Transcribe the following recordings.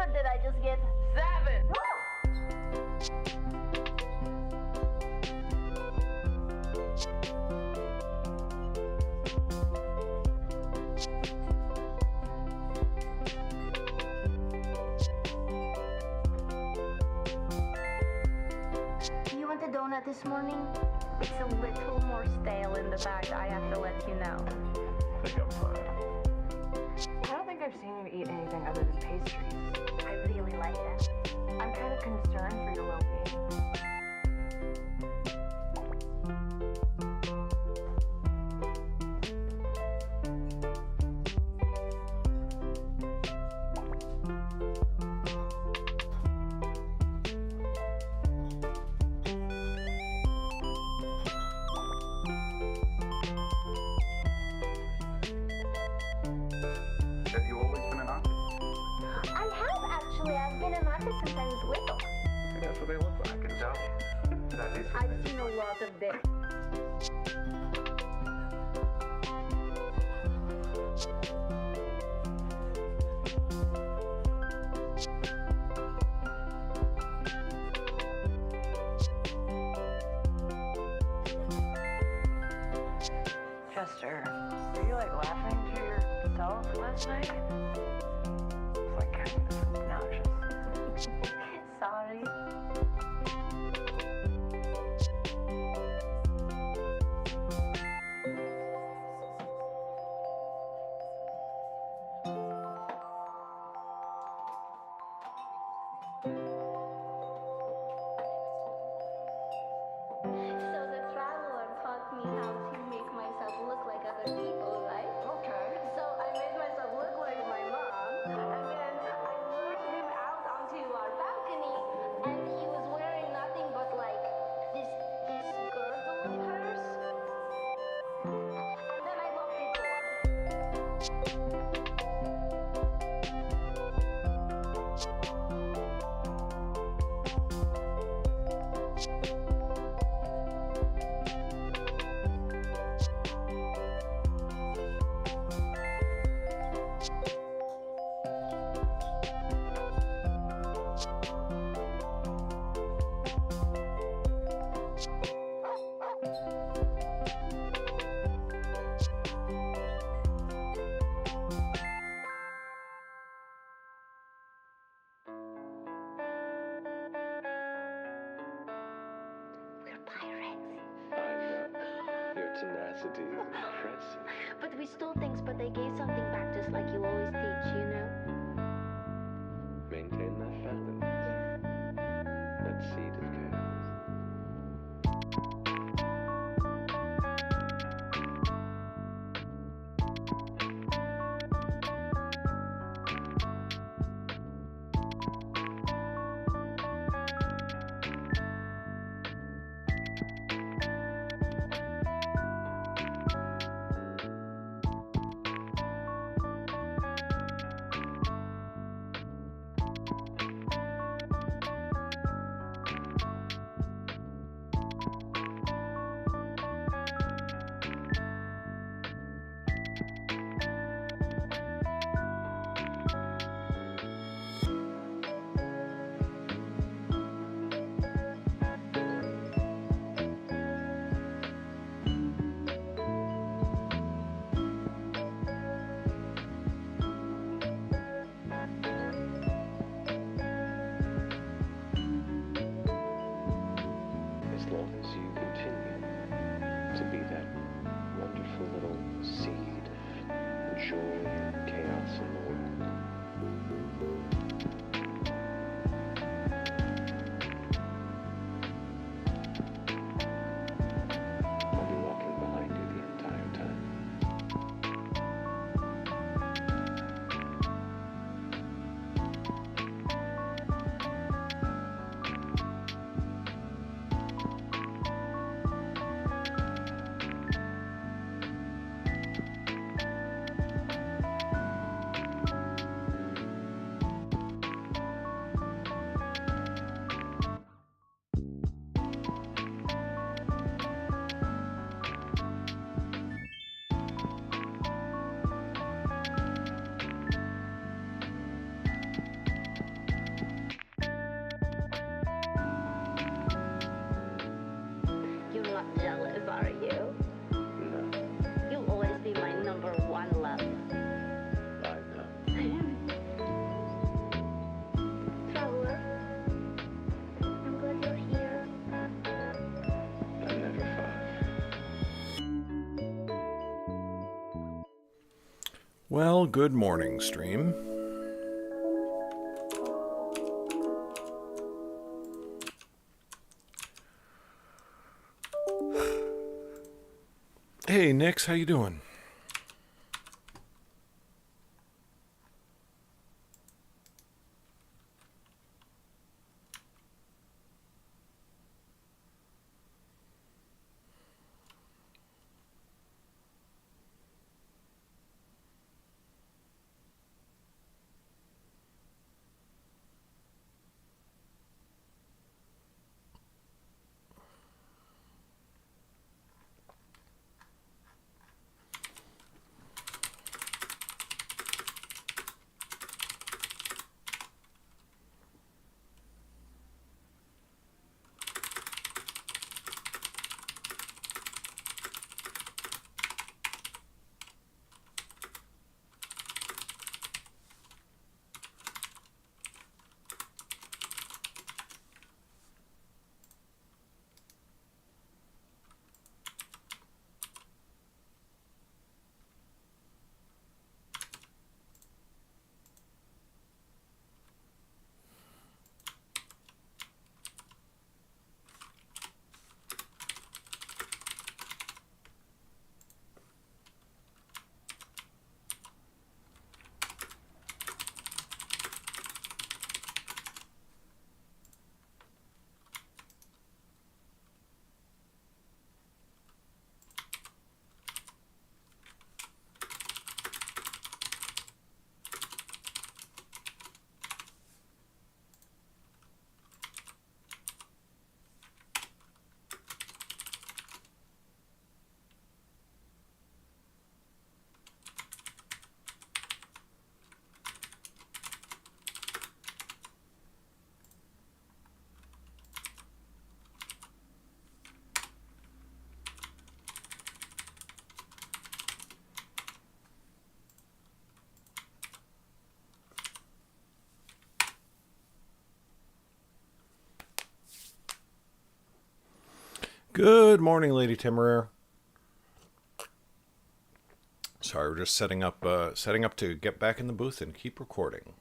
number did I just get? 7. You want a donut this morning? It's a little more stale in the bag, I have to let you know. I think I'm fine. I don't think I've seen you eat anything other than pastries. I really like that. I'm kind of concerned for your well-being. Have you always been an artist? I have actually. I've been an artist since I was little. I think that's what they look like. I can tell. That is what I've they seen a lot of this. Chester, were you like laughing to yourself last night? It's like kind of obnoxious. Sorry. So the traveler taught me how to make myself look like other people, right? Okay. So I made myself look like my mom, and then I lured him out onto our balcony, and he was wearing nothing but like this girdle of hers. And then I locked the door. We're pirates. I know. Your tenacity is impressive. But we stole things, but they gave something back just like you always teach, you know? Maintain that balance. That seed of chaos. Well, good morning, stream. Hey, Nix, how you doing? Good morning, Lady Timmerer. Sorry, we're just setting up to get back in the booth and keep recording.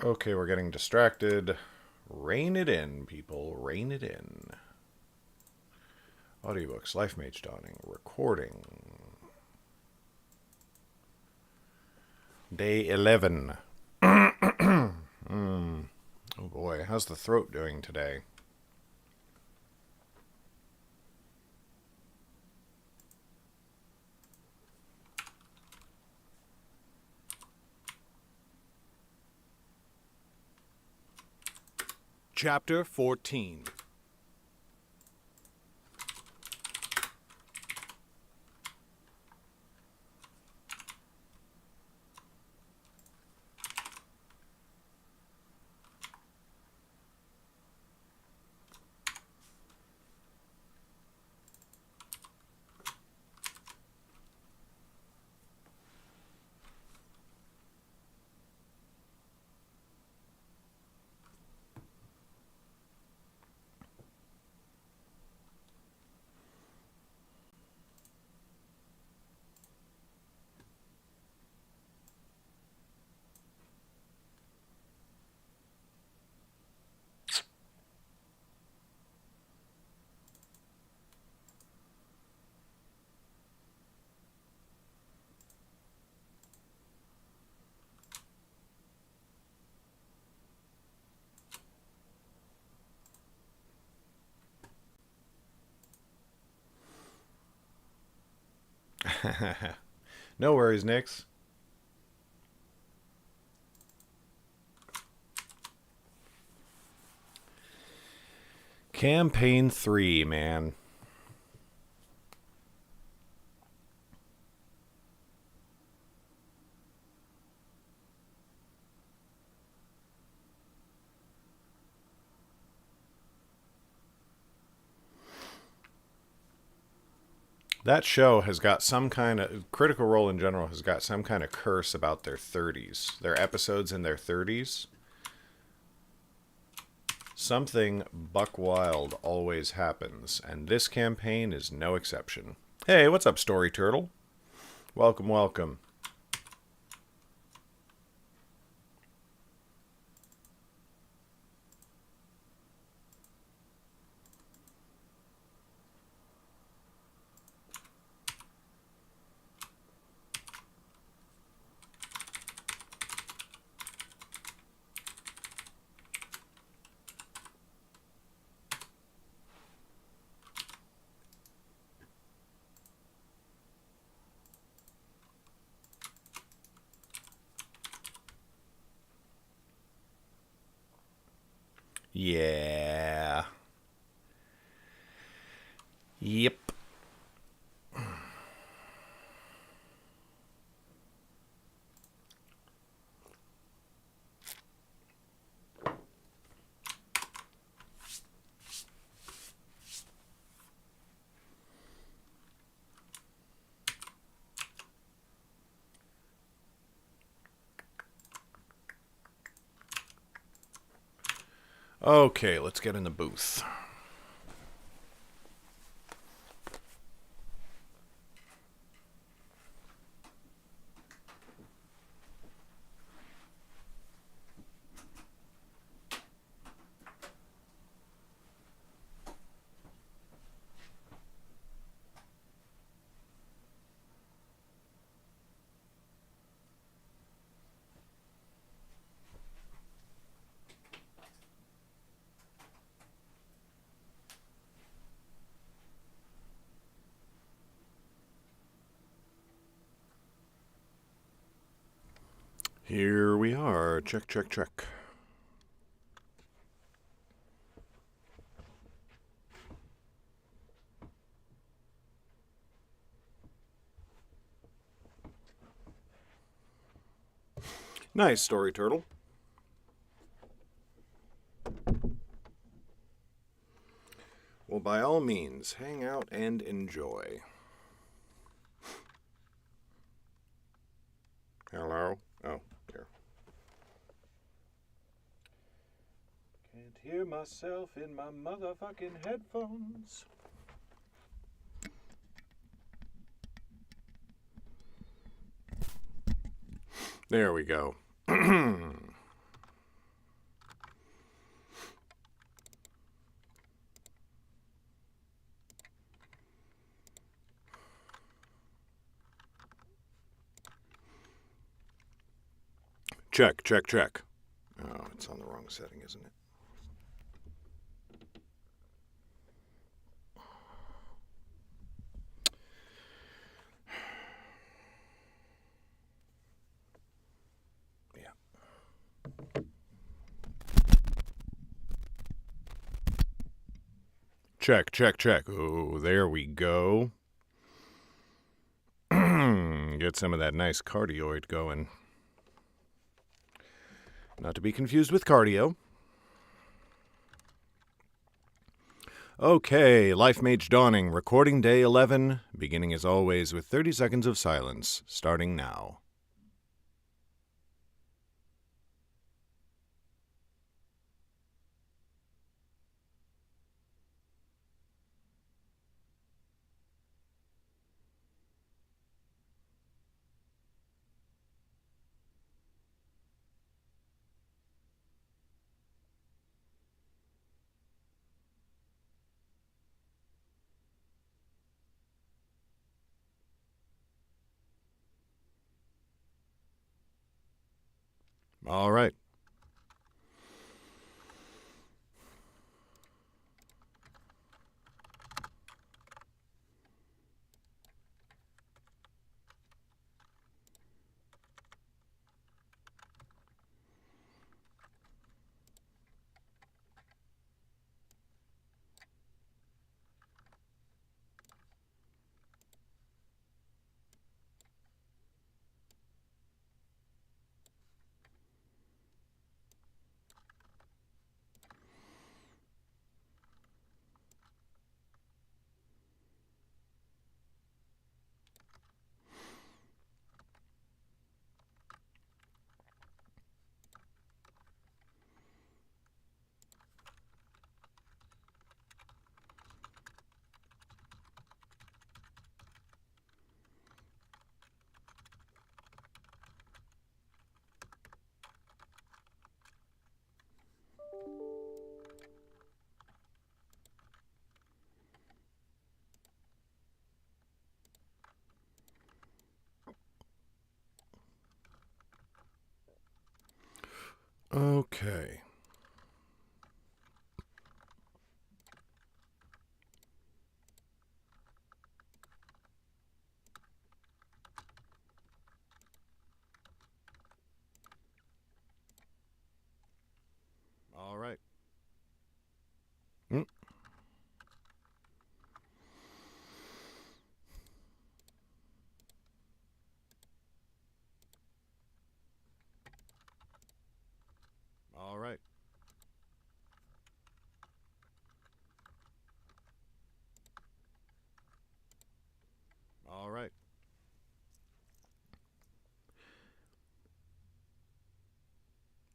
Okay, we're getting distracted. Rein it in, people. Rein it in. Audiobooks, Lifemage dawning, recording. Day 11. Oh boy, how's the throat doing today? Chapter 14. No worries, Nix. Campaign 3, man. That show has got some kind of... Critical Role in general has got some kind of curse about their 30s. Their episodes in their 30s. Something buck wild always happens, and this campaign is no exception. Hey, what's up, Story Turtle? Welcome, welcome. Yeah. Yep. Okay, let's get in the booth. Here we are. Check, check, check. Nice, Story Turtle. Well, by all means, hang out and enjoy. Hello? Oh, here. Can't hear myself in my motherfucking headphones. There we go. Check, check, check. Oh, it's on the wrong setting, isn't it? Yeah. Check, check, check. Oh, there we go. Get some of that nice cardioid going. Not to be confused with cardio. Okay, Lifemage Dawning, recording day 11, beginning as always with 30 seconds of silence, starting now. All right. Okay. All right. All right. All right.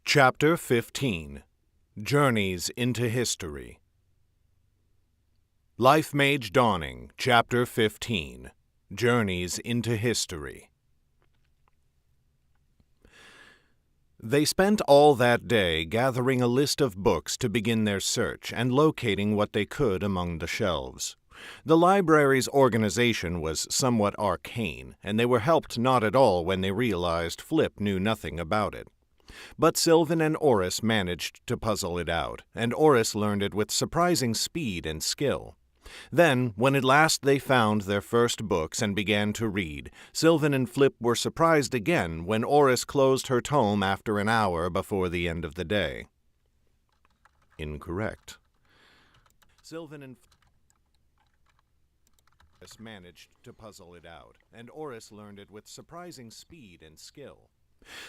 Chapter 15. Journeys into History. Lifemage Dawning, Chapter 15. Journeys into History. They spent all that day gathering a list of books to begin their search and locating what they could among the shelves. The library's organization was somewhat arcane, and they were helped not at all when they realized Flip knew nothing about it. But Sylvan and Oris managed to puzzle it out, and Oris learned it with surprising speed and skill. Then, when at last they found their first books and began to read, Sylvan and Flip were surprised again when Oris closed her tome after an hour before the end of the day. Incorrect. Sylvan and Oris managed to puzzle it out, and Oris learned it with surprising speed and skill.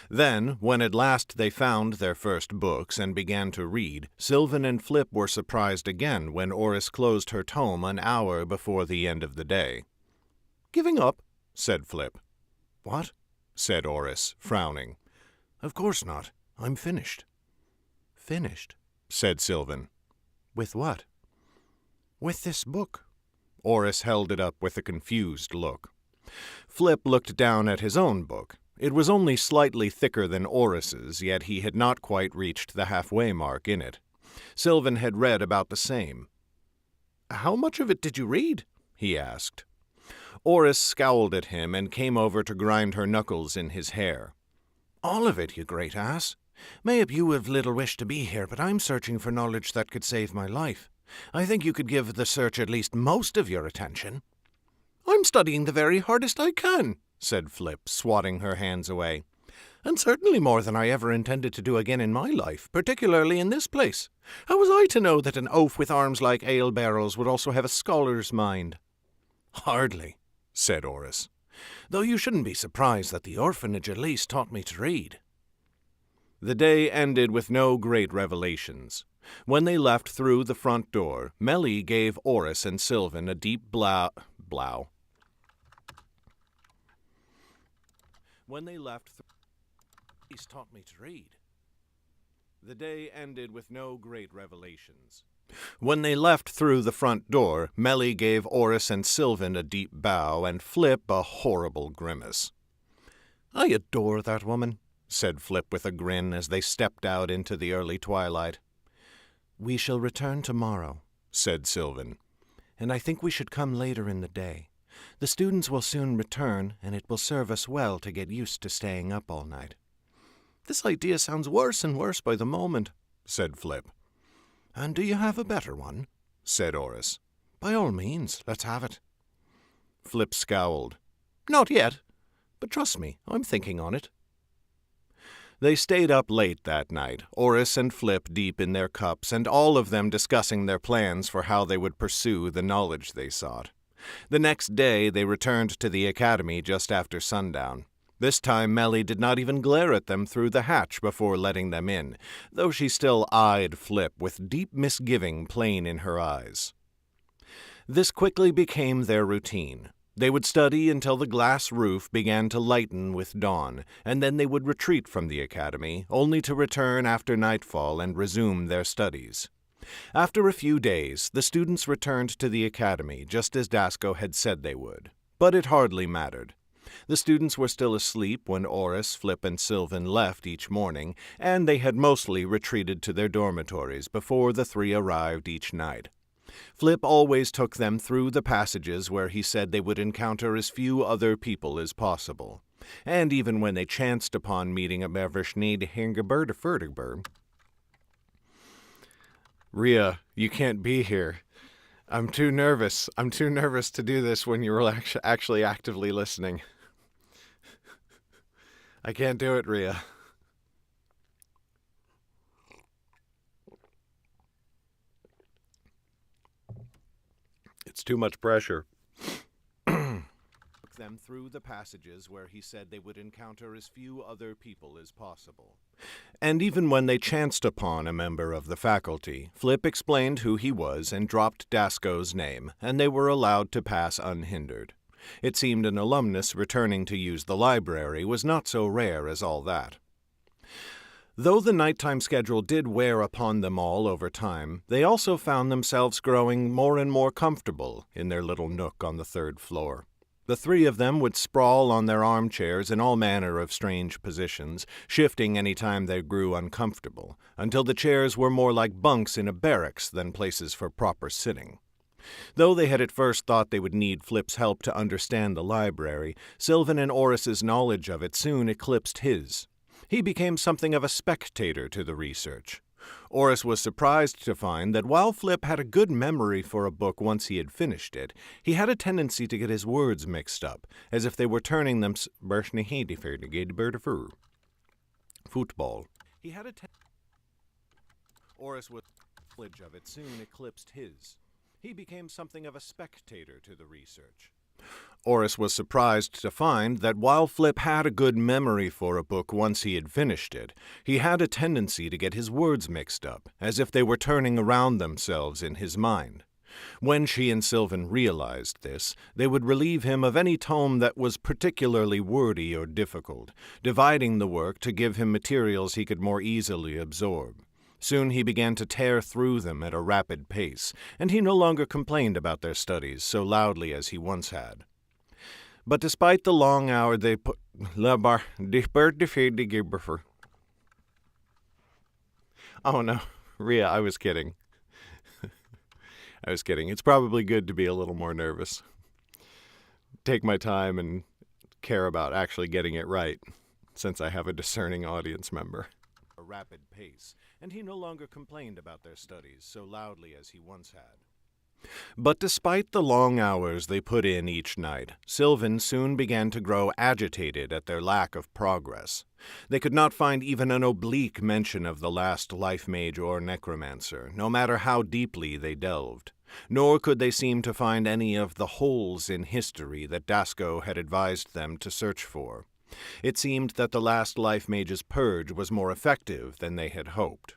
Then, when at last they found their first books and began to read, Sylvan and Flip were surprised again when Oris closed her tome an hour before the end of the day. "Giving up," said Flip. "What?" said Oris, frowning. "Of course not. I'm finished." "Finished?" said Sylvan. "With what?" "With this book." Oris held it up with a confused look. Flip looked down at his own book. It was only slightly thicker than Oris's, yet he had not quite reached the halfway mark in it. Sylvan had read about the same. "How much of it did you read?" he asked. Oris scowled at him and came over to grind her knuckles in his hair. All of it, you great ass. Mayhap you have little wish to be here, but I'm searching for knowledge that could save my life. I think you could give the search at least most of your attention. I'm studying the very hardest I can, said Flip, swatting her hands away. And certainly more than I ever intended to do again in my life, particularly in this place. How was I to know that an oaf with arms like ale barrels would also have a scholar's mind? Hardly, said Oris, though you shouldn't be surprised that the orphanage at least taught me to read. The day ended with no great revelations. When they left through the front door, Melly gave Oris and Sylvan a deep blow. When they left, he's taught me to read. The day ended with no great revelations. When they left through the front door, Melly gave Oris and Sylvan a deep bow and Flip a horrible grimace. I adore that woman, said Flip with a grin as they stepped out into the early twilight. We shall return tomorrow, said Sylvan, and I think we should come later in the day. The students will soon return, and it will serve us well to get used to staying up all night. This idea sounds worse and worse by the moment, said Flip. And do you have a better one? Said Oris. By all means, let's have it. Flip scowled. Not yet, but trust me, I'm thinking on it. They stayed up late that night, Oris and Flip deep in their cups, and all of them discussing their plans for how they would pursue the knowledge they sought. The next day they returned to the academy just after sundown. This time Melly did not even glare at them through the hatch before letting them in, though she still eyed Flip with deep misgiving plain in her eyes. This quickly became their routine. They would study until the glass roof began to lighten with dawn, and then they would retreat from the academy, only to return after nightfall and resume their studies. After a few days, the students returned to the academy just as Dasko had said they would, but it hardly mattered. The students were still asleep when Oris, Flip, and Sylvan left each morning, and they had mostly retreated to their dormitories before the three arrived each night. Flip always took them through the passages where he said they would encounter as few other people as possible, and even when they chanced upon meeting a Beverschneed Hingeberderferdigber. Rhea, you can't be here. I'm too nervous. I'm too nervous to do this when you're actually actively listening. I can't do it, Rhea. It's too much pressure. Them through the passages where he said they would encounter as few other people as possible. And even when they chanced upon a member of the faculty, Flip explained who he was and dropped Dasko's name, and they were allowed to pass unhindered. It seemed an alumnus returning to use the library was not so rare as all that. Though the nighttime schedule did wear upon them all over time, they also found themselves growing more and more comfortable in their little nook on the third floor. The three of them would sprawl on their armchairs in all manner of strange positions, shifting any time they grew uncomfortable, until the chairs were more like bunks in a barracks than places for proper sitting. Though they had at first thought they would need Flip's help to understand the library, Sylvan and Oris's knowledge of it soon eclipsed his. He became something of a spectator to the research. Oris was surprised to find that while Flip had a good memory for a book once he had finished it, he had a tendency to get his words mixed up, as if they were turning them football. He had a Oris was knowledge of it soon eclipsed his. He became something of a spectator to the research. Oris was surprised to find that while Flip had a good memory for a book once he had finished it, he had a tendency to get his words mixed up, as if they were turning around themselves in his mind. When she and Sylvan realized this, they would relieve him of any tome that was particularly wordy or difficult, dividing the work to give him materials he could more easily absorb. Soon he began to tear through them at a rapid pace, and he no longer complained about their studies so loudly as he once had. But despite the long hour they put... Oh no, Rhea, I was kidding. I was kidding. It's probably good to be a little more nervous. Take my time and care about actually getting it right. since I have a discerning audience member. A rapid pace, and he no longer complained about their studies so loudly as he once had. But despite the long hours they put in each night, Sylvan soon began to grow agitated at their lack of progress. They could not find even an oblique mention of the last Lifemage or necromancer, no matter how deeply they delved. Nor could they seem to find any of the holes in history that Dasco had advised them to search for. It seemed that the last Lifemage's purge was more effective than they had hoped.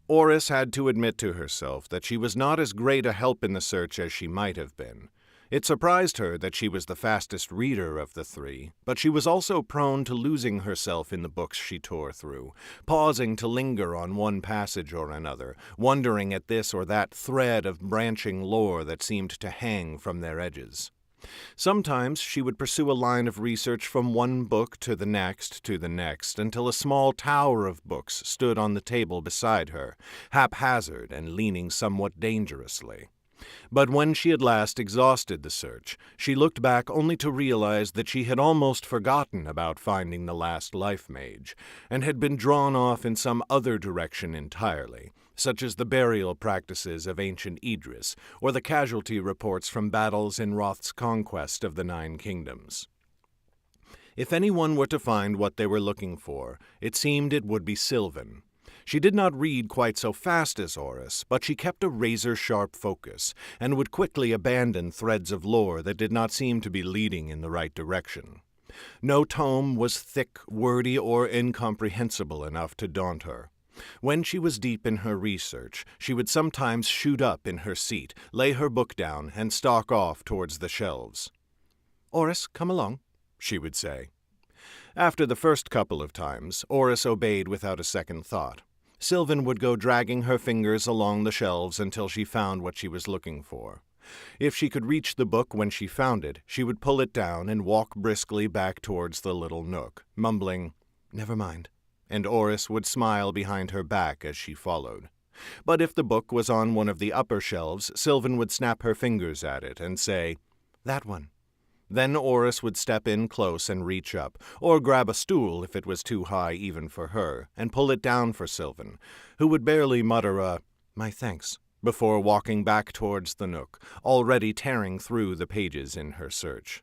Oris had to admit to herself that she was not as great a help in the search as she might have been. It surprised her that she was the fastest reader of the three, but she was also prone to losing herself in the books she tore through, pausing to linger on one passage or another, wondering at this or that thread of branching lore that seemed to hang from their edges. Sometimes she would pursue a line of research from one book to the next, until a small tower of books stood on the table beside her, haphazard and leaning somewhat dangerously. But when she at last exhausted the search, she looked back only to realize that she had almost forgotten about finding the last Lifemage, and had been drawn off in some other direction entirely, such as the burial practices of ancient Idris, or the casualty reports from battles in Roth's conquest of the Nine Kingdoms. If anyone were to find what they were looking for, it seemed it would be Sylvan. She did not read quite so fast as Oris, but she kept a razor-sharp focus, and would quickly abandon threads of lore that did not seem to be leading in the right direction. No tome was thick, wordy, or incomprehensible enough to daunt her. When she was deep in her research, she would sometimes shoot up in her seat, lay her book down, and stalk off towards the shelves. "Oris, come along," she would say. After the first couple of times, Oris obeyed without a second thought. Sylvan would go dragging her fingers along the shelves until she found what she was looking for. If she could reach the book when she found it, she would pull it down and walk briskly back towards the little nook, mumbling, "Never mind," and Oris would smile behind her back as she followed. But if the book was on one of the upper shelves, Sylvan would snap her fingers at it and say, "That one." Then Oris would step in close and reach up, or grab a stool if it was too high even for her, and pull it down for Sylvan, who would barely mutter a, "My thanks," before walking back towards the nook, already tearing through the pages in her search.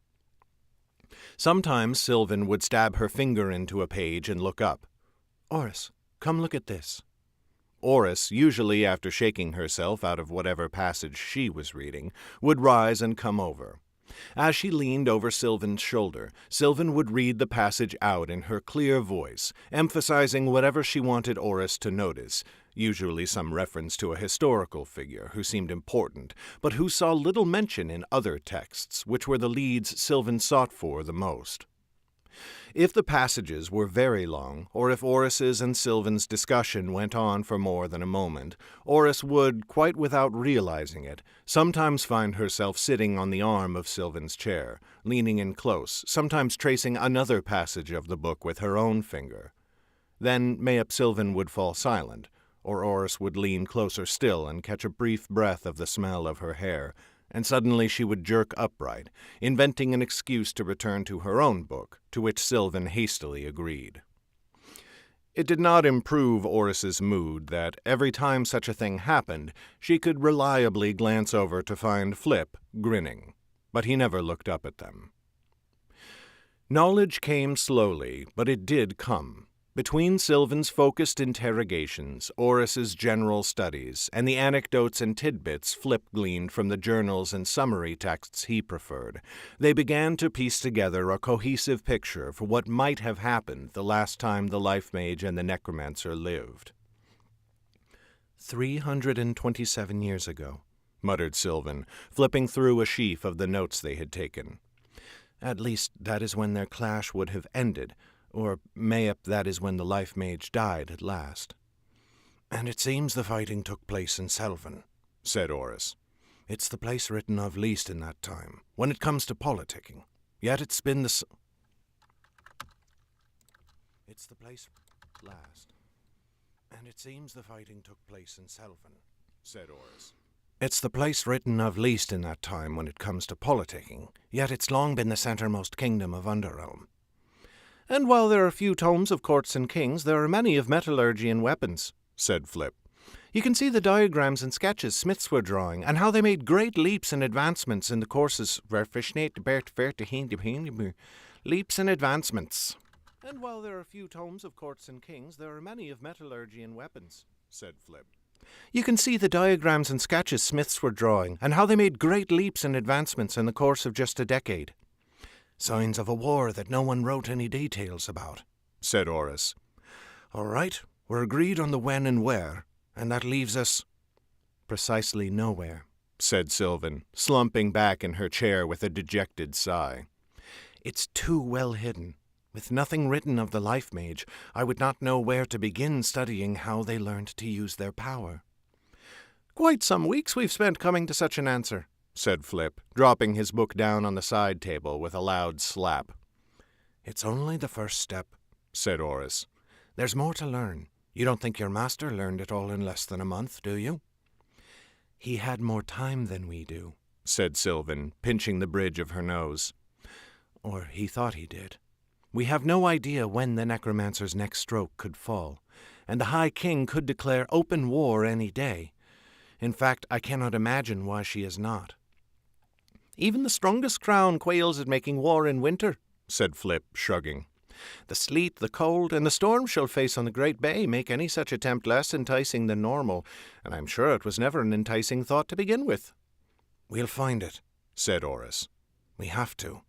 Sometimes Sylvan would stab her finger into a page and look up. "Oris, come look at this." Oris, usually after shaking herself out of whatever passage she was reading, would rise and come over. As she leaned over Sylvan's shoulder, Sylvan would read the passage out in her clear voice, emphasizing whatever she wanted Oris to notice, usually some reference to a historical figure who seemed important, but who saw little mention in other texts, which were the leads Sylvan sought for the most. If the passages were very long, or if Oris's and Sylvan's discussion went on for more than a moment, Oris would, quite without realizing it, sometimes find herself sitting on the arm of Sylvan's chair, leaning in close, sometimes tracing another passage of the book with her own finger. Then mayhap Sylvan would fall silent, or Oris would lean closer still and catch a brief breath of the smell of her hair, and suddenly she would jerk upright, inventing an excuse to return to her own book, to which Sylvan hastily agreed. It did not improve Oris's mood that every time such a thing happened, she could reliably glance over to find Flip grinning, but he never looked up at them. Knowledge came slowly, but it did come. Between Sylvan's focused interrogations, Oris's general studies, and the anecdotes and tidbits Flip gleaned from the journals and summary texts he preferred, they began to piece together a cohesive picture for what might have happened the last time the Lifemage and the Necromancer lived. 327 years ago, muttered Sylvan, flipping through a sheaf of the notes they had taken. At least that is when their clash would have ended, or mayhap that is when the Lifemage died at last. "And it seems the fighting took place in Selvan," said Oris. "It's the place written of least in that time, when it comes to politicking. Yet it's been the It's the place last. And it seems the fighting took place in Selvan," said Oris. "It's the place written of least in that time when it comes to politicking, yet it's long been the centermost kingdom of Underrealm." "And while there are few tomes of courts and kings, there are many of metallurgy and weapons," said Flip. "You can see the diagrams and sketches smiths were drawing, and how they made great leaps and advancements in the courses. Leaps and advancements. And while there are few tomes of courts and kings, there are many of metallurgy and weapons," said Flip. "You can see the diagrams and sketches smiths were drawing, and how they made great leaps and advancements in the course of just a decade." "Signs of a war that no one wrote any details about," said Oris. "All right, we're agreed on the when and where, and that leaves us—" "Precisely nowhere," said Sylvan, slumping back in her chair with a dejected sigh. "It's too well hidden. With nothing written of the Lifemage, I would not know where to begin studying how they learned to use their power." "Quite some weeks we've spent coming to such an answer," said Flip, dropping his book down on the side table with a loud slap. "It's only the first step," said Oris. "There's more to learn. You don't think your master learned it all in less than a month, do you?" "He had more time than we do," said Sylvan, pinching the bridge of her nose. "Or he thought he did. We have no idea when the necromancer's next stroke could fall, and the High King could declare open war any day. In fact, I cannot imagine why she is not." "Even the strongest crown quails at making war in winter," said Flip, shrugging. "The sleet, the cold, and the storm she'll face on the Great Bay make any such attempt less enticing than normal, and I'm sure it was never an enticing thought to begin with." "We'll find it," said Oris. "We have to."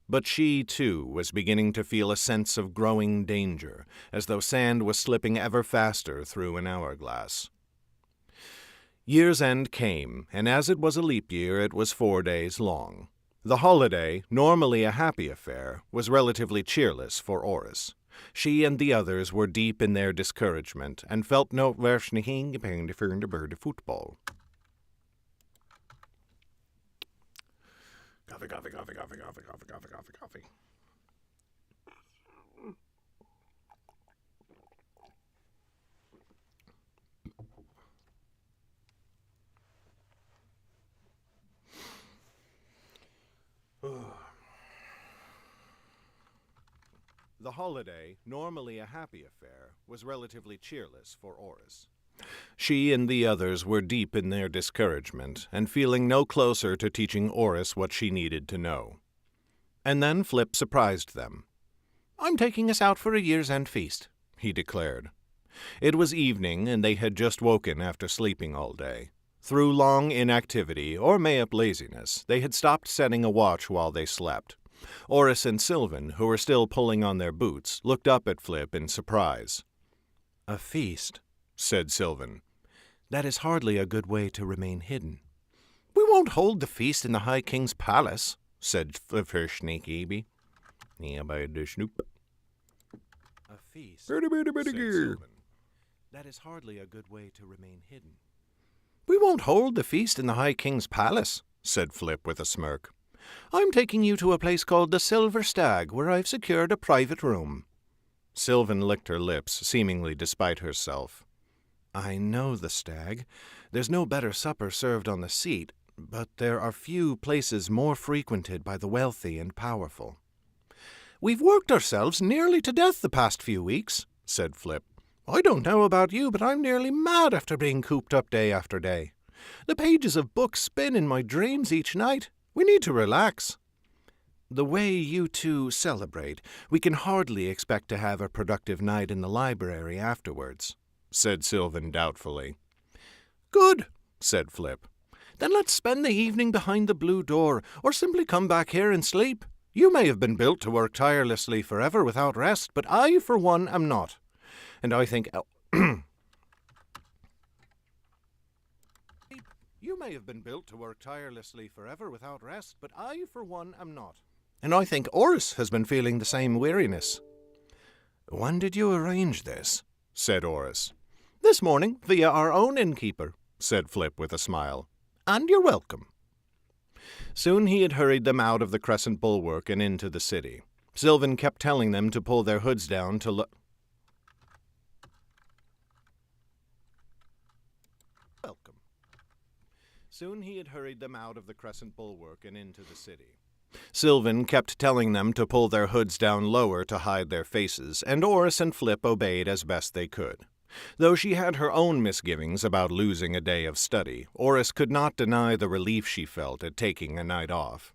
But she, too, was beginning to feel a sense of growing danger, as though sand was slipping ever faster through an hourglass. Year's End came, and as it was a leap year, it was 4 days long. The holiday, normally a happy affair, was relatively cheerless for Oris. She and the others were deep in their discouragement, and felt no football. Coffee, coffee, coffee, coffee, coffee, coffee, coffee, coffee, coffee. The holiday, normally a happy affair, was relatively cheerless for Oris. She and the others were deep in their discouragement, and feeling no closer to teaching Oris what she needed to know. And then Flip surprised them. "I'm taking us out for a year's end feast," he declared. It was evening, and they had just woken after sleeping all day. Through long inactivity, or mayhap laziness, they had stopped setting a watch while they slept. Oris and Sylvan, who were still pulling on their boots, looked up at Flip in surprise. "A feast," said Sylvan. "That is hardly a good way to remain hidden." "We won't hold the feast in the High King's palace," said Sneaky. A feast, said Sylvan. "That is hardly a good way to remain hidden." "We won't hold the feast in the High King's palace," said Flip with a smirk. "I'm taking you to a place called the Silver Stag, where I've secured a private room." Sylvan licked her lips, seemingly despite herself. "I know the Stag. There's no better supper served on the seat, but there are few places more frequented by the wealthy and powerful." "We've worked ourselves nearly to death the past few weeks," said Flip. "I don't know about you, but I'm nearly mad after being cooped up day after day. The pages of books spin in my dreams each night. We need to relax." "The way you two celebrate, we can hardly expect to have a productive night in the library afterwards," said Sylvan doubtfully. "Good," said Flip. "Then let's spend the evening behind the blue door, or simply come back here and sleep. You may have been built to work tirelessly forever without rest, but I, for one, am not. And I think... You may have been built to work tirelessly forever without rest, but I, for one, am not. And I think Oris has been feeling the same weariness." "When did you arrange this?" said Oris. "This morning, via our own innkeeper," said Flip with a smile. "And you're welcome." Soon he had hurried them out of the Crescent Bulwark and into the city. Sylvan kept telling them to pull their hoods down to look... Welcome. Soon he had hurried them out of the Crescent Bulwark and into the city. Sylvan kept telling them to pull their hoods down lower to hide their faces, and Oris and Flip obeyed as best they could. Though she had her own misgivings about losing a day of study, Oris could not deny the relief she felt at taking a night off.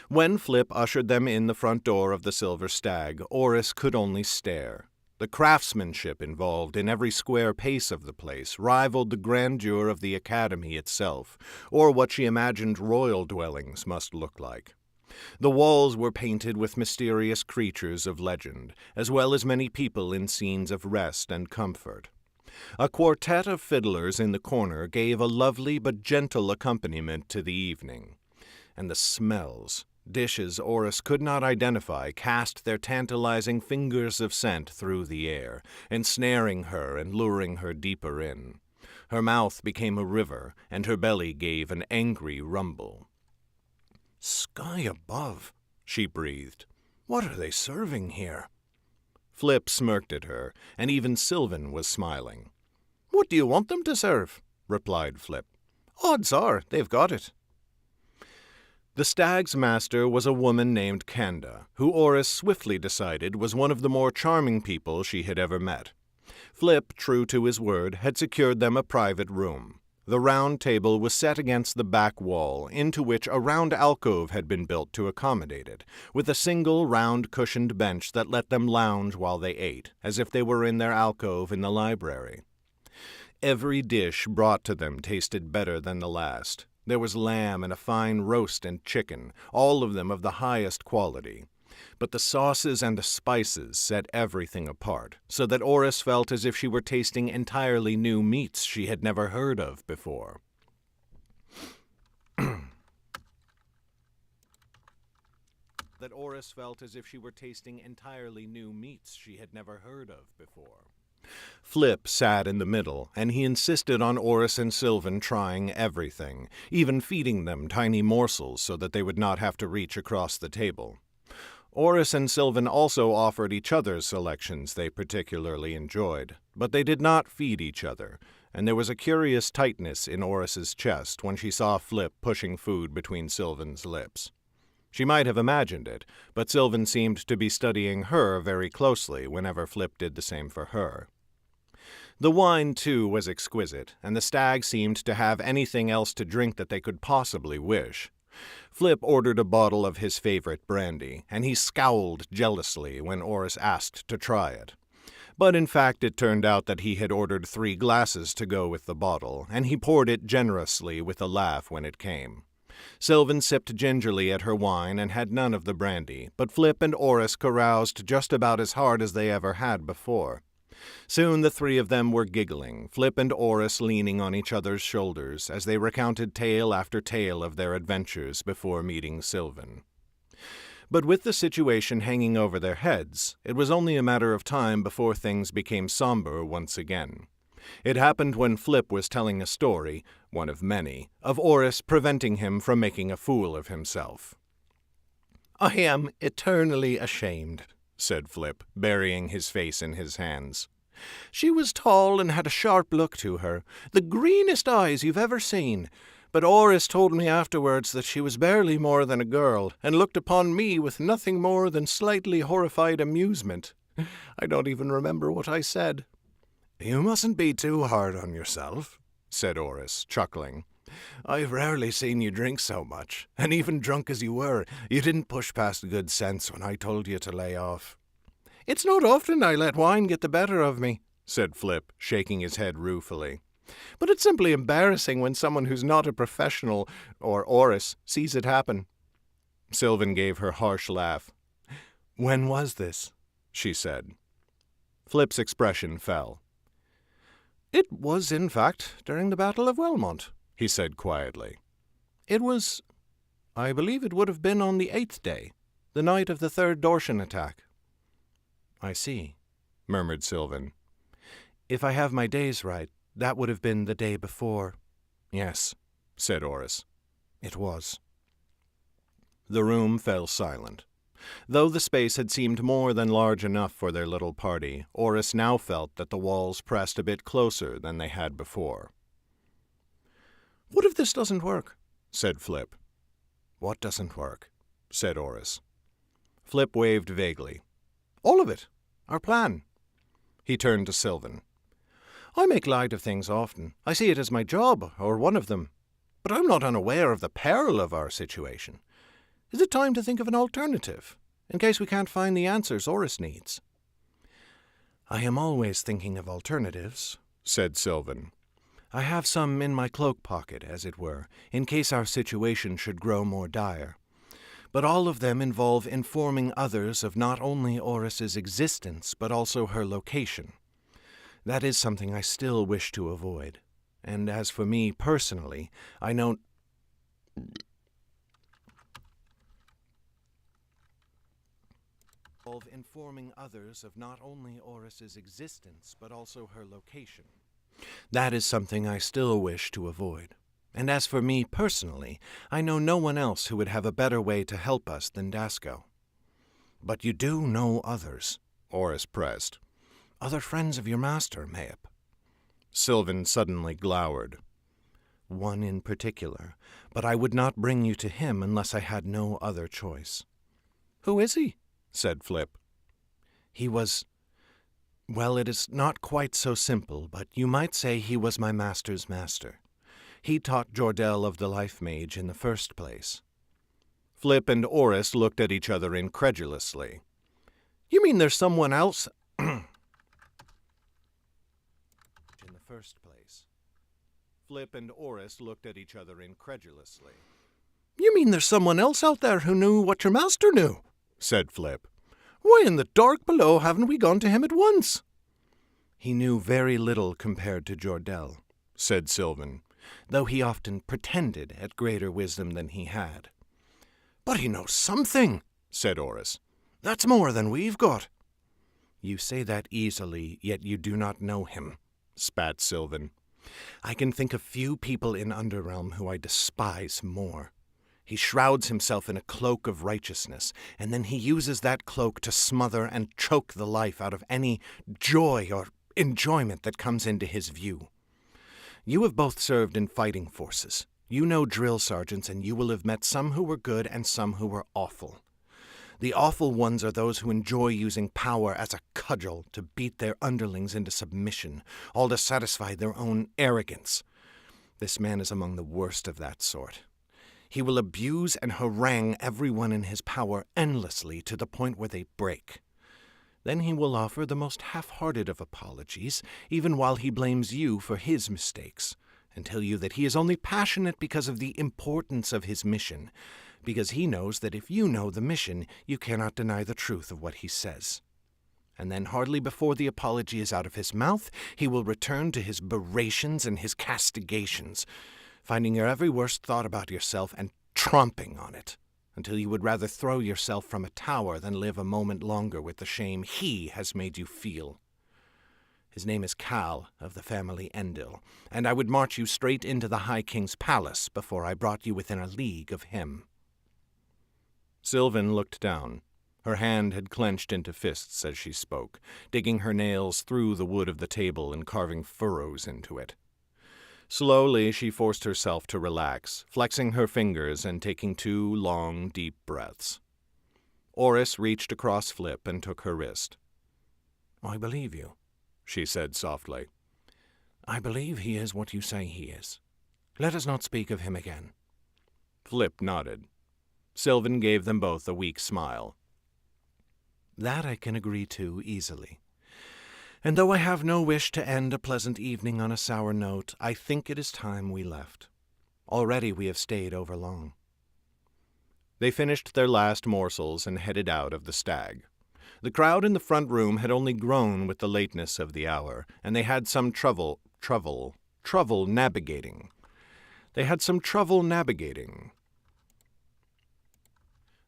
When Flip ushered them in the front door of the Silver Stag, Oris could only stare. The craftsmanship involved in every square pace of the place rivaled the grandeur of the academy itself, or what she imagined royal dwellings must look like. The walls were painted with mysterious creatures of legend, as well as many people in scenes of rest and comfort. A quartet of fiddlers in the corner gave a lovely but gentle accompaniment to the evening. And the smells, dishes Oris could not identify, cast their tantalizing fingers of scent through the air, ensnaring her and luring her deeper in. Her mouth became a river, and her belly gave an angry rumble. "Sky above," she breathed. "What are they serving here?" Flip smirked at her, and even Sylvan was smiling. "What do you want them to serve?" replied Flip. "Odds are they've got it." The Stag's master was a woman named Kanda, who Oris swiftly decided was one of the more charming people she had ever met. Flip, true to his word, had secured them a private room. The round table was set against the back wall, into which a round alcove had been built to accommodate it, with a single round cushioned bench that let them lounge while they ate, as if they were in their alcove in the library. Every dish brought to them tasted better than the last. There was lamb and a fine roast and chicken, all of them of the highest quality. But the sauces and the spices set everything apart, so that Oris felt as if she were tasting entirely new meats she had never heard of before. Flip sat in the middle, and he insisted on Oris and Sylvan trying everything, even feeding them tiny morsels so that they would not have to reach across the table. Oris and Sylvan also offered each other selections they particularly enjoyed, but they did not feed each other, and there was a curious tightness in Oris's chest when she saw Flip pushing food between Sylvan's lips. She might have imagined it, but Sylvan seemed to be studying her very closely whenever Flip did the same for her. The wine, too, was exquisite, and the Stag seemed to have anything else to drink that they could possibly wish. Flip ordered a bottle of his favorite brandy, and he scowled jealously when Oris asked to try it. But in fact it turned out that he had ordered 3 glasses to go with the bottle, and he poured it generously with a laugh when it came. Sylvan sipped gingerly at her wine and had none of the brandy, but Flip and Oris caroused just about as hard as they ever had before. Soon the 3 of them were giggling, Flip and Oris leaning on each other's shoulders as they recounted tale after tale of their adventures before meeting Sylvan. But with the situation hanging over their heads, it was only a matter of time before things became somber once again. It happened when Flip was telling a story, one of many, of Oris preventing him from making a fool of himself. "I am eternally ashamed," said Flip, burying his face in his hands. "She was tall and had a sharp look to her, the greenest eyes you've ever seen. But Oris told me afterwards that she was barely more than a girl, and looked upon me with nothing more than slightly horrified amusement. I don't even remember what I said." "You mustn't be too hard on yourself," said Oris, chuckling. "I've rarely seen you drink so much, and even drunk as you were, you didn't push past good sense when I told you to lay off." "It's not often I let wine get the better of me," said Flip, shaking his head ruefully. "But it's simply embarrassing when someone who's not a professional, or Oris, sees it happen." Sylvan gave her harsh laugh. "When was this?" she said. Flip's expression fell. "It was, in fact, during the Battle of Wellmont," he said quietly. I believe it would have been on the 8th day, the night of the 3rd Dortian attack." "I see," murmured Sylvan. "If I have my days right, that would have been the day before." "Yes," said Oris. "It was." The room fell silent. Though the space had seemed more than large enough for their little party, Oris now felt that the walls pressed a bit closer than they had before. "What if this doesn't work?" said Flip. "What doesn't work?" said Oris. Flip waved vaguely. All of it. Our plan. He turned to Sylvan. I make light of things often. I see it as my job, or one of them. But I'm not unaware of the peril of our situation. Is it time to think of an alternative, in case we can't find the answers Oris needs? I am always thinking of alternatives, said Sylvan. I have some in my cloak pocket, as it were, in case our situation should grow more dire. But all of them involve informing others of not only Oris's existence, but also her location. That is something I still wish to avoid. And as for me personally, I know... ...involve informing others of not only Oris's existence, but also her location. That is something I still wish to avoid. And as for me personally, I know no one else who would have a better way to help us than Dasco. But you do know others, Oris pressed. Other friends of your master, Mayep. Sylvan suddenly glowered. One in particular, but I would not bring you to him unless I had no other choice. Who is he? Said Flip. He was... Well, it is not quite so simple, but you might say he was my master's master. He taught Jordell of the Lifemage in the first place. Flip and Oris looked at each other incredulously. You mean there's someone else? In the first place. Flip and Oris looked at each other incredulously. You mean there's someone else out there who knew what your master knew? Said Flip. Why in the dark below haven't we gone to him at once? He knew very little compared to Jordell, said Sylvan, though he often pretended at greater wisdom than he had. But he knows something, said Oris. That's more than we've got. You say that easily, yet you do not know him, spat Sylvan. I can think of few people in Underrealm who I despise more. He shrouds himself in a cloak of righteousness, and then he uses that cloak to smother and choke the life out of any joy or enjoyment that comes into his view. You have both served in fighting forces. You know drill sergeants, and you will have met some who were good and some who were awful. The awful ones are those who enjoy using power as a cudgel to beat their underlings into submission, all to satisfy their own arrogance. This man is among the worst of that sort. He will abuse and harangue everyone in his power endlessly to the point where they break. Then he will offer the most half-hearted of apologies, even while he blames you for his mistakes, and tell you that he is only passionate because of the importance of his mission, because he knows that if you know the mission, you cannot deny the truth of what he says. And then hardly before the apology is out of his mouth, he will return to his berations and his castigations, finding your every worst thought about yourself and tromping on it, until you would rather throw yourself from a tower than live a moment longer with the shame he has made you feel. His name is Cal, of the family Endil, and I would march you straight into the High King's palace before I brought you within a league of him. Sylvan looked down. Her hand had clenched into fists as she spoke, digging her nails through the wood of the table and carving furrows into it. Slowly she forced herself to relax, flexing her fingers and taking 2 long, deep breaths. Oris reached across Flip and took her wrist. I believe you, she said softly. I believe he is what you say he is. Let us not speak of him again. Flip nodded. Sylvan gave them both a weak smile. That I can agree to easily. And though I have no wish to end a pleasant evening on a sour note, I think it is time we left. Already we have stayed overlong. They finished their last morsels and headed out of the Stag. The crowd in the front room had only grown with the lateness of the hour, and they had some trouble navigating.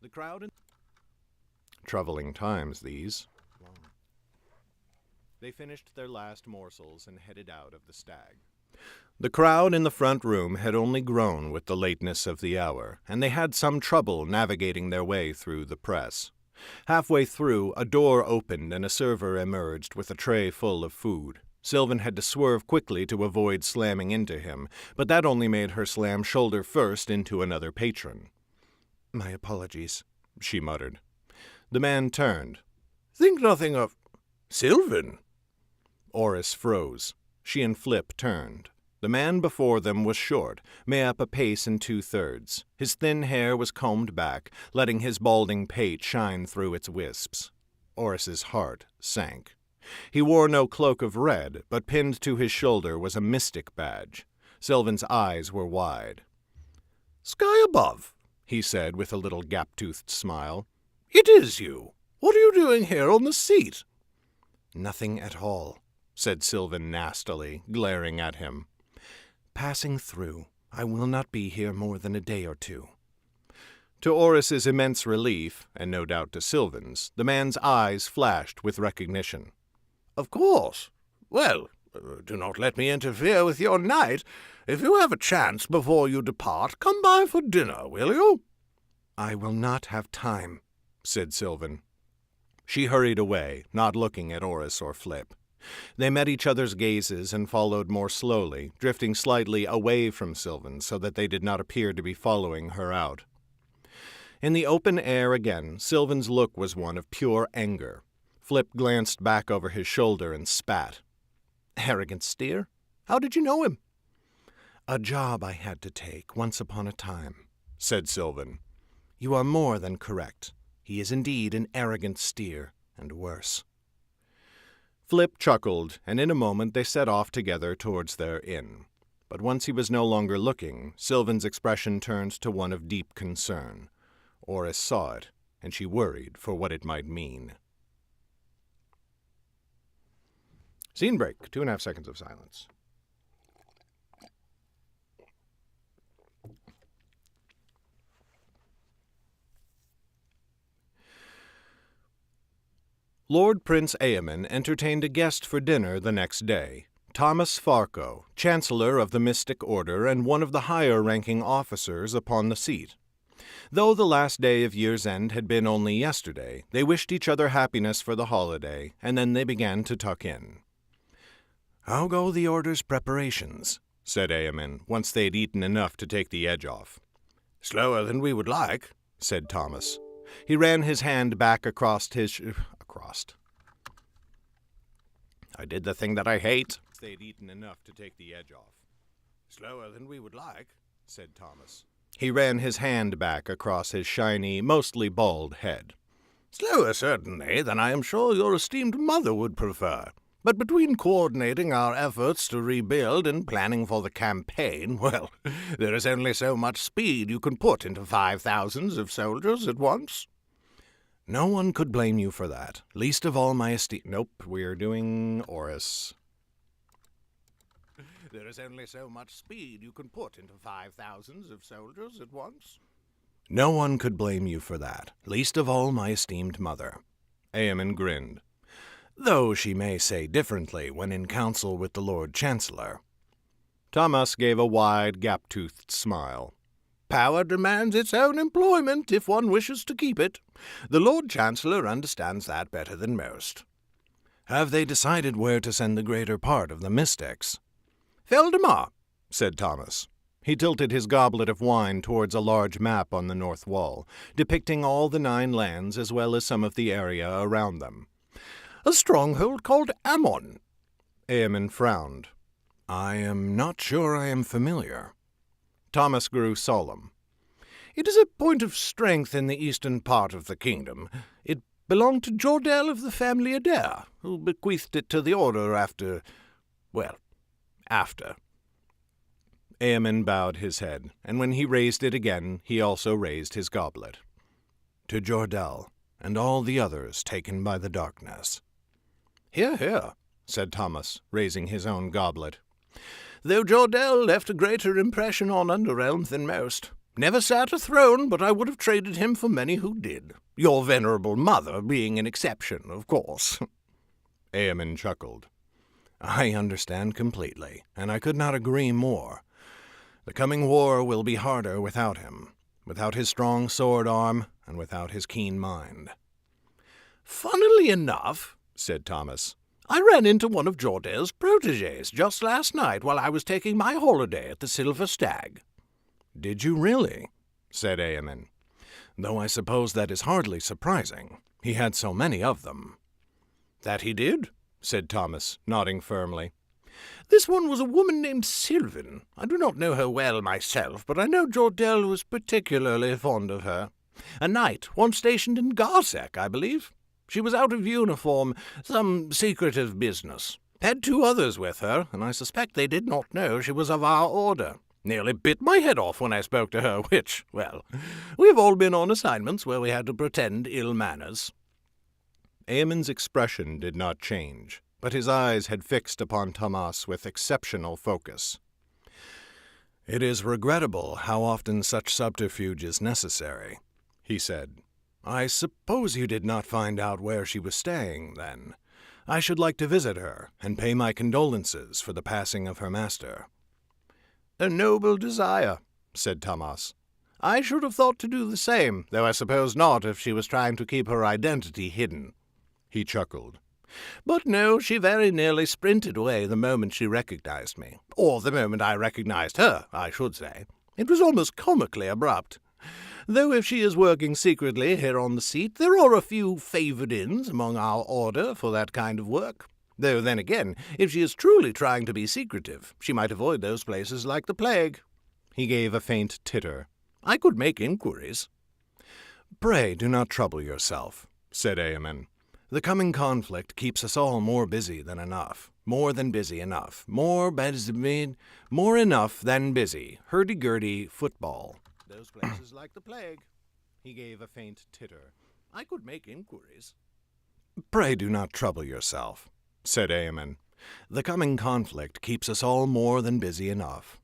The crowd in... Troubling times, these. They finished their last morsels and headed out of the Stag. The crowd in the front room had only grown with the lateness of the hour, and they had some trouble navigating their way through the press. Halfway through, a door opened and a server emerged with a tray full of food. Sylvan had to swerve quickly to avoid slamming into him, but that only made her slam shoulder first into another patron. My apologies, she muttered. The man turned. "Think nothing of... Sylvan!" Oris froze. She and Flip turned. The man before them was short, may up a pace and 2/3. His thin hair was combed back, letting his balding pate shine through its wisps. Oris's heart sank. He wore no cloak of red, but pinned to his shoulder was a mystic badge. Sylvan's eyes were wide. "Sky above," he said with a little gap-toothed smile. "It is you. What are you doing here on the seat?" "Nothing at all," said Sylvan nastily, glaring at him. "Passing through. I will not be here more than a day or two." To Oris's immense relief, and no doubt to Sylvan's, the man's eyes flashed with recognition. "Of course. Well, do not let me interfere with your night. If you have a chance before you depart, come by for dinner, will you?" "I will not have time," said Sylvan. She hurried away, not looking at Oris or Flip. They met each other's gazes and followed more slowly, drifting slightly away from Sylvan so that they did not appear to be following her out. In the open air again, Sylvan's look was one of pure anger. Flip glanced back over his shoulder and spat. "Arrogant steer? How did you know him?" "A job I had to take once upon a time," said Sylvan. "You are more than correct. He is indeed an arrogant steer, and worse." Flip chuckled, and in a moment they set off together towards their inn. But once he was no longer looking, Sylvan's expression turned to one of deep concern. Oris saw it, and she worried for what it might mean. Scene break. 2.5 seconds of silence. Lord Prince Aemon entertained a guest for dinner the next day, Thomas Farco, Chancellor of the Mystic Order and one of the higher-ranking officers upon the seat. Though the last day of year's end had been only yesterday, they wished each other happiness for the holiday, and then they began to tuck in. "How go the Order's preparations?" said Aemon, once they had eaten enough to take the edge off. "Slower than we would like," said Thomas. He ran his hand back across his... "I did the thing that I hate." They had eaten enough to take the edge off. "Slower than we would like," said Thomas. He ran his hand back across his shiny, mostly bald head. "Slower, certainly, than I am sure your esteemed mother would prefer. But between coordinating our efforts to rebuild and planning for the campaign, well, there is only so much speed you can put into 5,000 of soldiers at once." "No one could blame you for that, least of all my Nope, we're doing Oris. "There is only so much speed you can put into 5,000 of soldiers at once." "No one could blame you for that, least of all my esteemed mother." Aemon grinned. "Though she may say differently when in council with the Lord Chancellor." Thomas gave a wide, gap-toothed smile. "Power demands its own employment if one wishes to keep it. The Lord Chancellor understands that better than most." "Have they decided where to send the greater part of the mystics?" "Feldemar," said Thomas. He tilted his goblet of wine towards a large map on the north wall, depicting all the 9 lands as well as some of the area around them. "A stronghold called Ammon." Aemon frowned. "I am not sure I am familiar." Thomas grew solemn. "It is a point of strength in the eastern part of the kingdom. It belonged to Jordel of the family Adair, who bequeathed it to the Order after... Aemon bowed his head, and when he raised it again, he also raised his goblet. "To Jordel, and all the others taken by the darkness." "Hear, hear," said Thomas, raising his own goblet. "Though Jordel left a greater impression on Underrealm than most. Never sat a throne, but I would have traded him for many who did. Your venerable mother being an exception, of course." Aemon chuckled. "I understand completely, and I could not agree more. The coming war will be harder without him, without his strong sword arm, and without his keen mind." "Funnily enough," said Thomas, "I ran into one of Jordel's protégés just last night while I was taking my holiday at the Silver Stag." "Did you really?" said Aemon. though I suppose that is hardly surprising. He had so many of them." "That he did," said Thomas, nodding firmly. "This one was a woman named Sylvan. I do not know her well myself, but I know Jordell was particularly fond of her. A knight, once stationed in Garsec, I believe. She was out of uniform, some secretive business. Had 2 others with her, and I suspect they did not know she was of our order. Nearly bit my head off when I spoke to her, which, well, we've all been on assignments where we had to pretend ill manners." Eamon's expression did not change, but his eyes had fixed upon Thomas with exceptional focus. "It is regrettable how often such subterfuge is necessary," he said. "I suppose you did not find out where she was staying, then. I should like to visit her and pay my condolences for the passing of her master." "A noble desire," said Thomas. "I should have thought to do the same, though I suppose not if she was trying to keep her identity hidden." He chuckled. "But no, she very nearly sprinted away the moment she recognized me. Or the moment I recognized her, I should say. It was almost comically abrupt. Though if she is working secretly here on the seat, there are a few favoured-ins among our order for that kind of work. Though then again, if she is truly trying to be secretive, she might avoid those places like the plague." He gave a faint titter. "I could make inquiries." "Pray do not trouble yourself," said Eamon. "The coming conflict keeps us all more busy than enough. More than busy enough. More enough than busy. Hurdy-gurdy football." "Those places like the plague." He gave a faint titter. "I could make inquiries." "Pray do not trouble yourself," said Eamon. "The coming conflict keeps us all more than busy enough."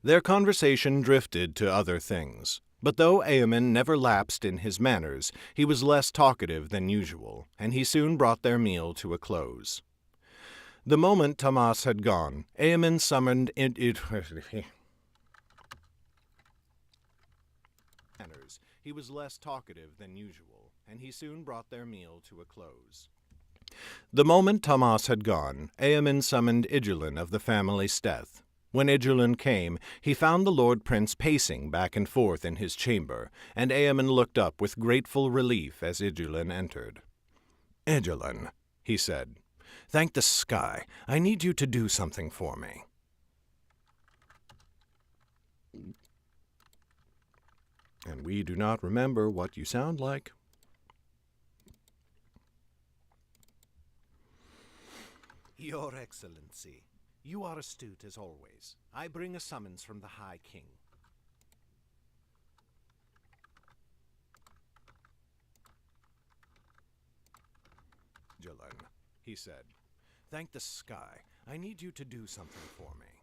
Their conversation drifted to other things, but though Eamon never lapsed in his manners, he was less talkative than usual, and he soon brought their meal to a close. The moment Thomas had gone, Eamon summoned He was less talkative than usual, and he soon brought their meal to a close. The moment Thomas had gone, Eamon summoned Idulin of the family Steth. When Idulin came, he found the Lord Prince pacing back and forth in his chamber, and Eamon looked up with grateful relief as Idulin entered. "Idulin," he said, "thank the sky, I need you to do something for me." And we do not remember what you sound like. "Your Excellency, you are astute as always. I bring a summons from the High King." "Idulin," he said, "thank the sky, I need you to do something for me."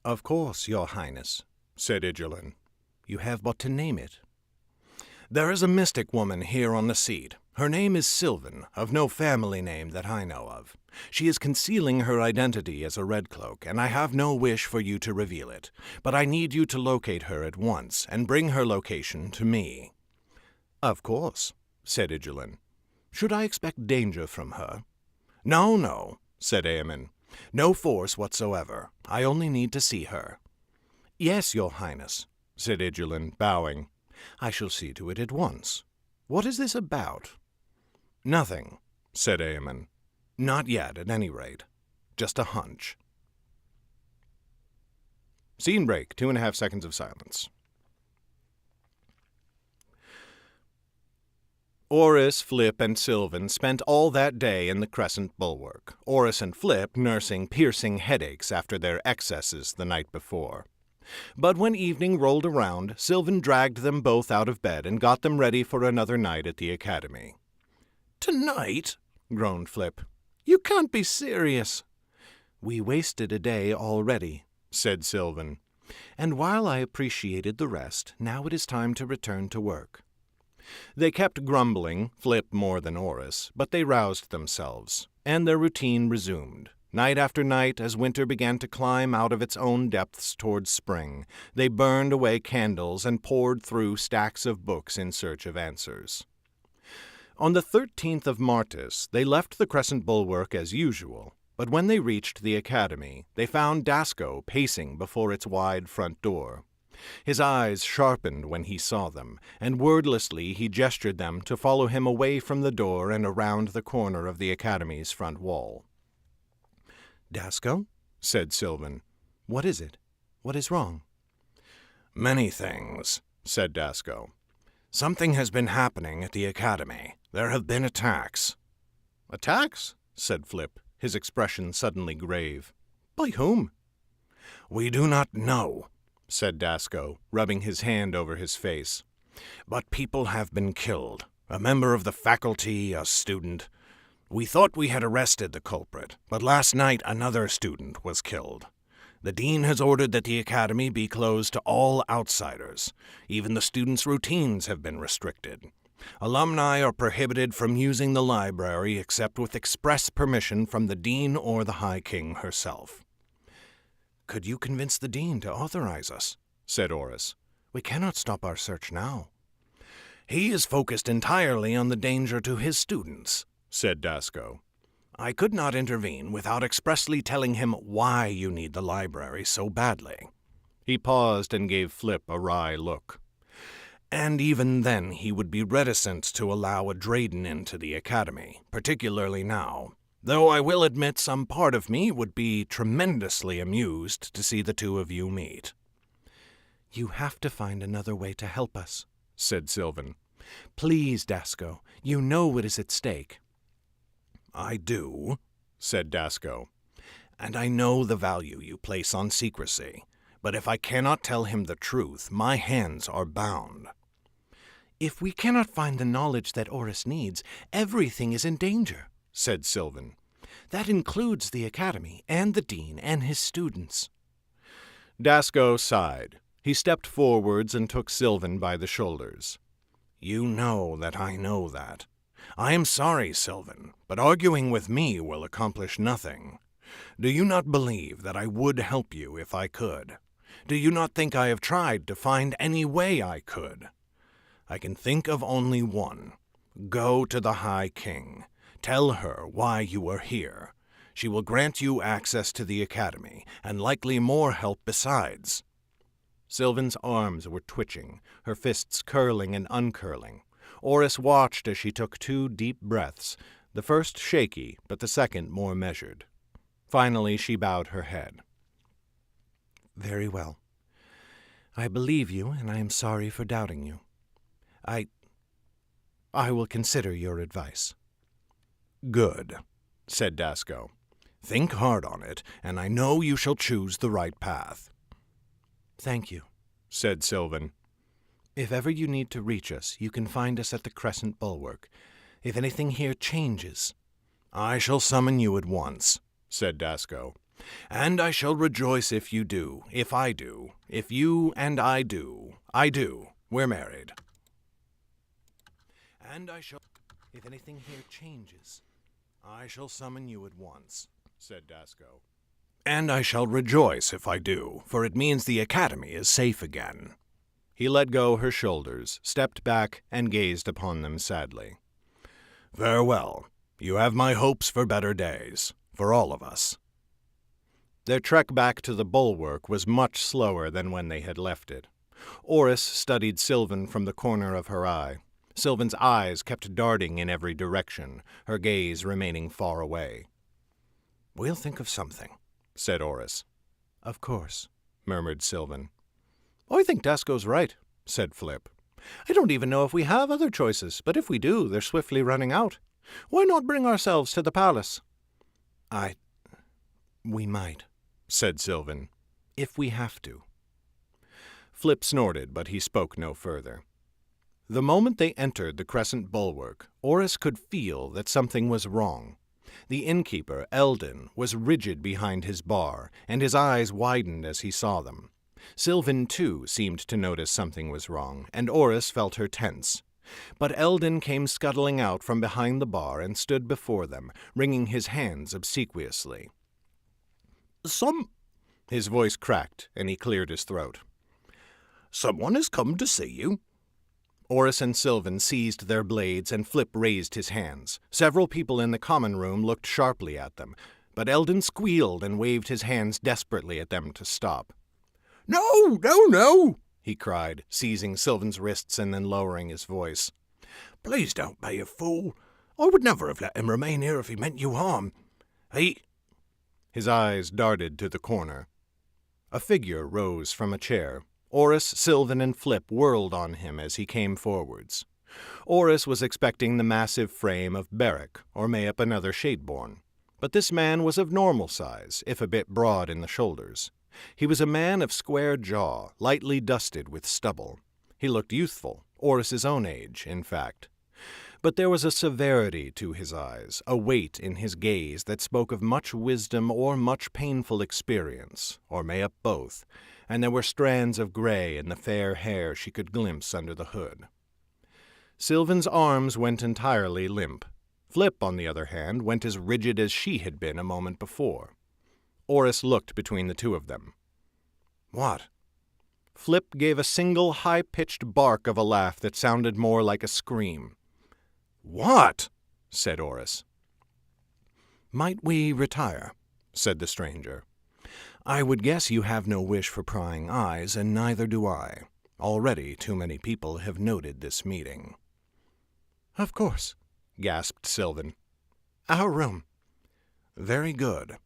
"Of course, Your Highness," said Idulin. "You have but to name it." "There is a mystic woman here on the seat. Her name is Sylvan, of no family name that I know of. She is concealing her identity as a Red Cloak, and I have no wish for you to reveal it. But I need you to locate her at once and bring her location to me." "Of course," said Idulin. "Should I expect danger from her?" No, said Eamon. "No force whatsoever. I only need to see her." "Yes, Your Highness," said Idulin, bowing. "I shall see to it at once. What is this about?" "Nothing," said Eamon. "Not yet, at any rate. Just a hunch." Scene break, 2.5 seconds of silence. Oris, Flip, and Sylvan spent all that day in the Crescent Bulwark, Oris and Flip nursing piercing headaches after their excesses the night before. But when evening rolled around, Sylvan dragged them both out of bed and got them ready for another night at the academy. "Tonight?" groaned Flip. "You can't be serious." "We wasted a day already," said Sylvan. "And while I appreciated the rest, now it is time to return to work." They kept grumbling, Flip more than Oris, but they roused themselves, and their routine resumed. Night after night, as winter began to climb out of its own depths towards spring, they burned away candles and pored through stacks of books in search of answers. On the 13th of Martis, they left the Crescent Bulwark as usual, but when they reached the academy, they found Dasco pacing before its wide front door. His eyes sharpened when he saw them, and wordlessly he gestured them to follow him away from the door and around the corner of the academy's front wall. "Dasco," said Sylvan, "what is it? What is wrong?" "Many things," said Dasco. "Something has been happening at the academy. There have been attacks." "Attacks?" said Flip, his expression suddenly grave. "By whom?" "We do not know," said Dasco, rubbing his hand over his face. "But people have been killed. A member of the faculty, a student. We thought we had arrested the culprit, but last night another student was killed. The dean has ordered that the academy be closed to all outsiders. Even the students' routines have been restricted. Alumni are prohibited from using the library except with express permission from the dean or the High King herself." "Could you convince the dean to authorize us?" said Oris. "We cannot stop our search now." "He is focused entirely on the danger to his students," said Dasco. "I could not intervene without expressly telling him why you need the library so badly." He paused and gave Flip a wry look. "And even then he would be reticent to allow a Drayden into the academy, particularly now, though I will admit some part of me would be tremendously amused to see the two of you meet." "You have to find another way to help us," said Sylvan. "Please, Dasco, you know what is at stake." "I do," said Dasco, "and I know the value you place on secrecy, but if I cannot tell him the truth, my hands are bound." "If we cannot find the knowledge that Oris needs, everything is in danger," said Sylvan. "That includes the academy and the dean and his students." Dasco sighed. He stepped forwards and took Sylvan by the shoulders. "You know that I know that. I am sorry, Sylvan, but arguing with me will accomplish nothing. Do you not believe that I would help you if I could? Do you not think I have tried to find any way I could? I can think of only one. Go to the High King. Tell her why you are here. She will grant you access to the academy, and likely more help besides." Sylvan's arms were twitching, her fists curling and uncurling. Oris watched as she took 2 deep breaths, the first shaky, but the second more measured. Finally she bowed her head. "Very well. I believe you, and I am sorry for doubting you. I will consider your advice." "Good," said Dasco. "Think hard on it, and I know you shall choose the right path." "Thank you," said Sylvan. "If ever you need to reach us, you can find us at the Crescent Bulwark. If anything here changes—" "I shall summon you at once," said Dasco. "And I shall rejoice if you do, if I do, if you and I do. I do. We're married." "And I shall—" "If anything here changes—" "I shall summon you at once," said Dasco. "And I shall rejoice if I do, for it means the academy is safe again." He let go her shoulders, stepped back, and gazed upon them sadly. "Farewell. You have my hopes for better days, for all of us." Their trek back to the bulwark was much slower than when they had left it. Oris studied Sylvan from the corner of her eye. Sylvan's eyes kept darting in every direction, her gaze remaining far away. "We'll think of something," said Oris. "Of course," murmured Sylvan. "I think Dasco's right," said Flip. "I don't even know if we have other choices, but if we do, they're swiftly running out. Why not bring ourselves to the palace?" "We might," said Sylvan, "if we have to." Flip snorted, but he spoke no further. The moment they entered the Crescent Bulwark, Oris could feel that something was wrong. The innkeeper, Eldon, was rigid behind his bar, and his eyes widened as he saw them. Sylvan, too, seemed to notice something was wrong, and Oris felt her tense. But Eldon came scuttling out from behind the bar and stood before them, wringing his hands obsequiously. His voice cracked, and he cleared his throat. "Someone has come to see you." Oris and Sylvan seized their blades, and Flip raised his hands. Several people in the common room looked sharply at them, but Eldon squealed and waved his hands desperately at them to stop. "No, no, no!" he cried, seizing Sylvan's wrists and then lowering his voice. "Please don't be a fool. I would never have let him remain here if he meant you harm. His eyes darted to the corner. A figure rose from a chair. Oris, Sylvan, and Flip whirled on him as he came forwards. Oris was expecting the massive frame of Beric, or mayhap another Shadeborn. But this man was of normal size, if a bit broad in the shoulders. He was a man of square jaw, lightly dusted with stubble. He looked youthful, Oris's own age, in fact. But there was a severity to his eyes, a weight in his gaze that spoke of much wisdom or much painful experience, or mayhap both, and there were strands of gray in the fair hair she could glimpse under the hood. Sylvan's arms went entirely limp. Flip, on the other hand, went as rigid as she had been a moment before. Oris looked between the two of them. "What?" Flip gave a single high-pitched bark of a laugh that sounded more like a scream. "What?" said Oris. "Might we retire?" said the stranger. "I would guess you have no wish for prying eyes, and neither do I. Already too many people have noted this meeting." "Of course," gasped Sylvan. "Our room." "Very good."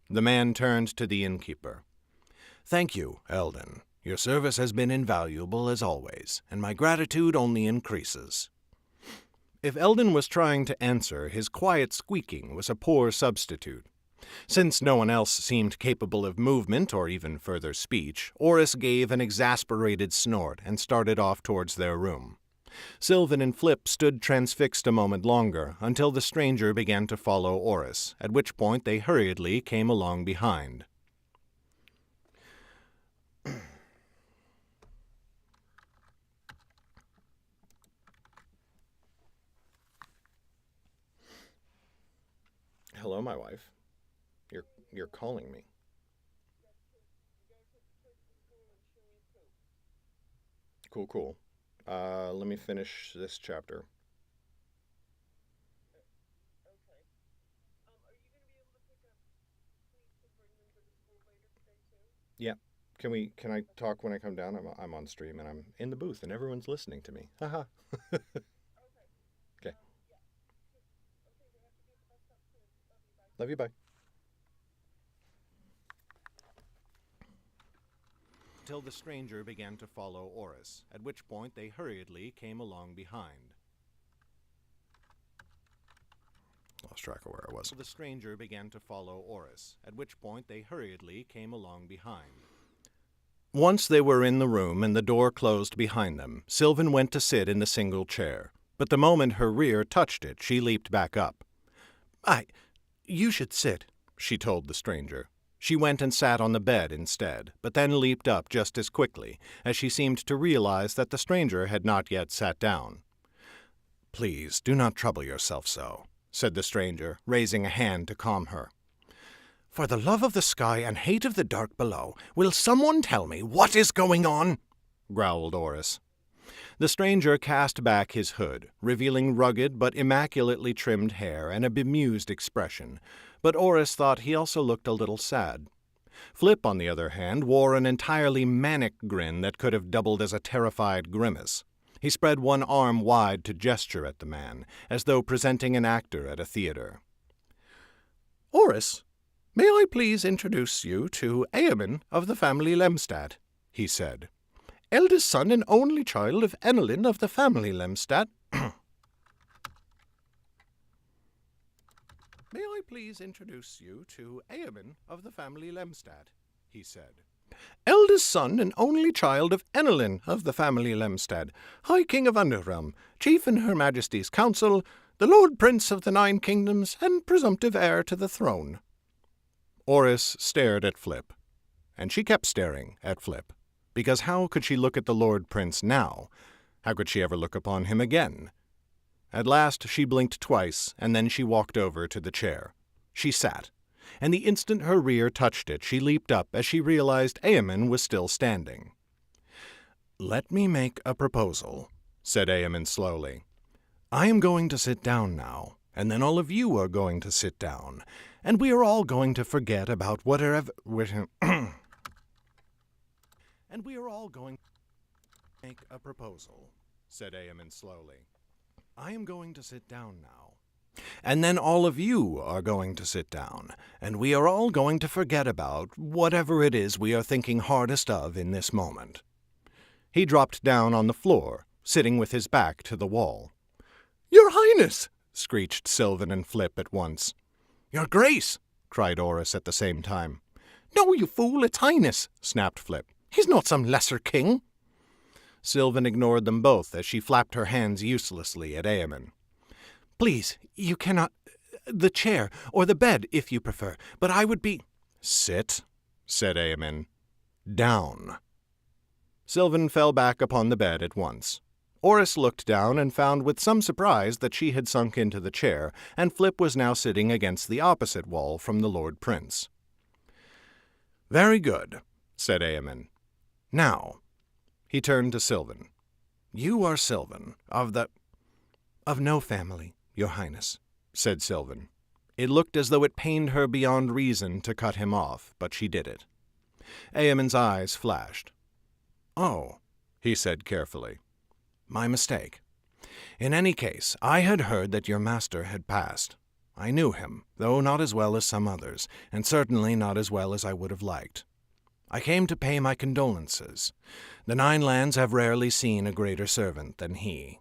The man turned to the innkeeper. "Thank you, Eldon. Your service has been invaluable as always, and my gratitude only increases." If Eldon was trying to answer, his quiet squeaking was a poor substitute. Since no one else seemed capable of movement or even further speech, Oris gave an exasperated snort and started off towards their room. Sylvan and Flip stood transfixed a moment longer until the stranger began to follow Oris, at which point they hurriedly came along behind. "Hello, my wife. You're calling me." Cool. Let me finish this chapter. Yeah. Can I talk when I come down? I'm on stream and I'm in the booth and everyone's listening to me. Haha. Okay. Love you, bye. Till the stranger began to follow Oris, at which point they hurriedly came along behind. Lost track of where I was. The stranger began to follow Oris, at which point they hurriedly came along behind. Once they were in the room and the door closed behind them, Sylvan went to sit in the single chair. But the moment her rear touched it, she leaped back up. You should sit," she told the stranger. She went and sat on the bed instead, but then leaped up just as quickly, as she seemed to realize that the stranger had not yet sat down. "Please, do not trouble yourself so," said the stranger, raising a hand to calm her. "For the love of the sky and hate of the dark below, will someone tell me what is going on?" growled Oris. The stranger cast back his hood, revealing rugged but immaculately trimmed hair and a bemused expression, but Oris thought he also looked a little sad. Flip, on the other hand, wore an entirely manic grin that could have doubled as a terrified grimace. He spread one arm wide to gesture at the man, as though presenting an actor at a theater. "Oris, may I please introduce you to Eamon of the family Lemstad," he said. "Eldest son and only child of Enelin of the family Lemstad." "May I please introduce you to Eamon of the family Lemstad," he said. "Eldest son and only child of Enelin of the family Lemstad, High King of Underrealm, Chief in Her Majesty's Council, the Lord Prince of the Nine Kingdoms, and presumptive heir to the throne." Oris stared at Flip, and she kept staring at Flip, because how could she look at the Lord Prince now? How could she ever look upon him again? At last she blinked twice, and then she walked over to the chair. She sat, and the instant her rear touched it, she leaped up as she realized Eamon was still standing. "Let me make a proposal," said Eamon slowly. "I am going to sit down now, and then all of you are going to sit down, and we are all going to forget about whatever... and we are all going... Make a proposal, said Eamon slowly. I am going to sit down now. And then all of you are going to sit down, and we are all going to forget about whatever it is we are thinking hardest of in this moment. He dropped down on the floor, sitting with his back to the wall. Your Highness! Screeched Sylvan and Flip at once. Your Grace! Cried Oris at the same time. No, you fool, it's Highness, snapped Flip. He's not some lesser king. Sylvan ignored them both as she flapped her hands uselessly at Eamon. Please, you cannot... The chair, or the bed, if you prefer, but I would be... Sit, said Eamon. Down. Sylvan fell back upon the bed at once. Oris looked down and found with some surprise that she had sunk into the chair, and Flip was now sitting against the opposite wall from the Lord Prince. Very good, said Eamon. Now, he turned to Sylvan. You are Sylvan, of no family, Your Highness, said Sylvan. It looked as though it pained her beyond reason to cut him off, but she did it. Eamon's eyes flashed. Oh, he said carefully. My mistake. In any case, I had heard that your master had passed. I knew him, though not as well as some others, and certainly not as well as I would have liked. I came to pay my condolences. The Nine Lands have rarely seen a greater servant than he.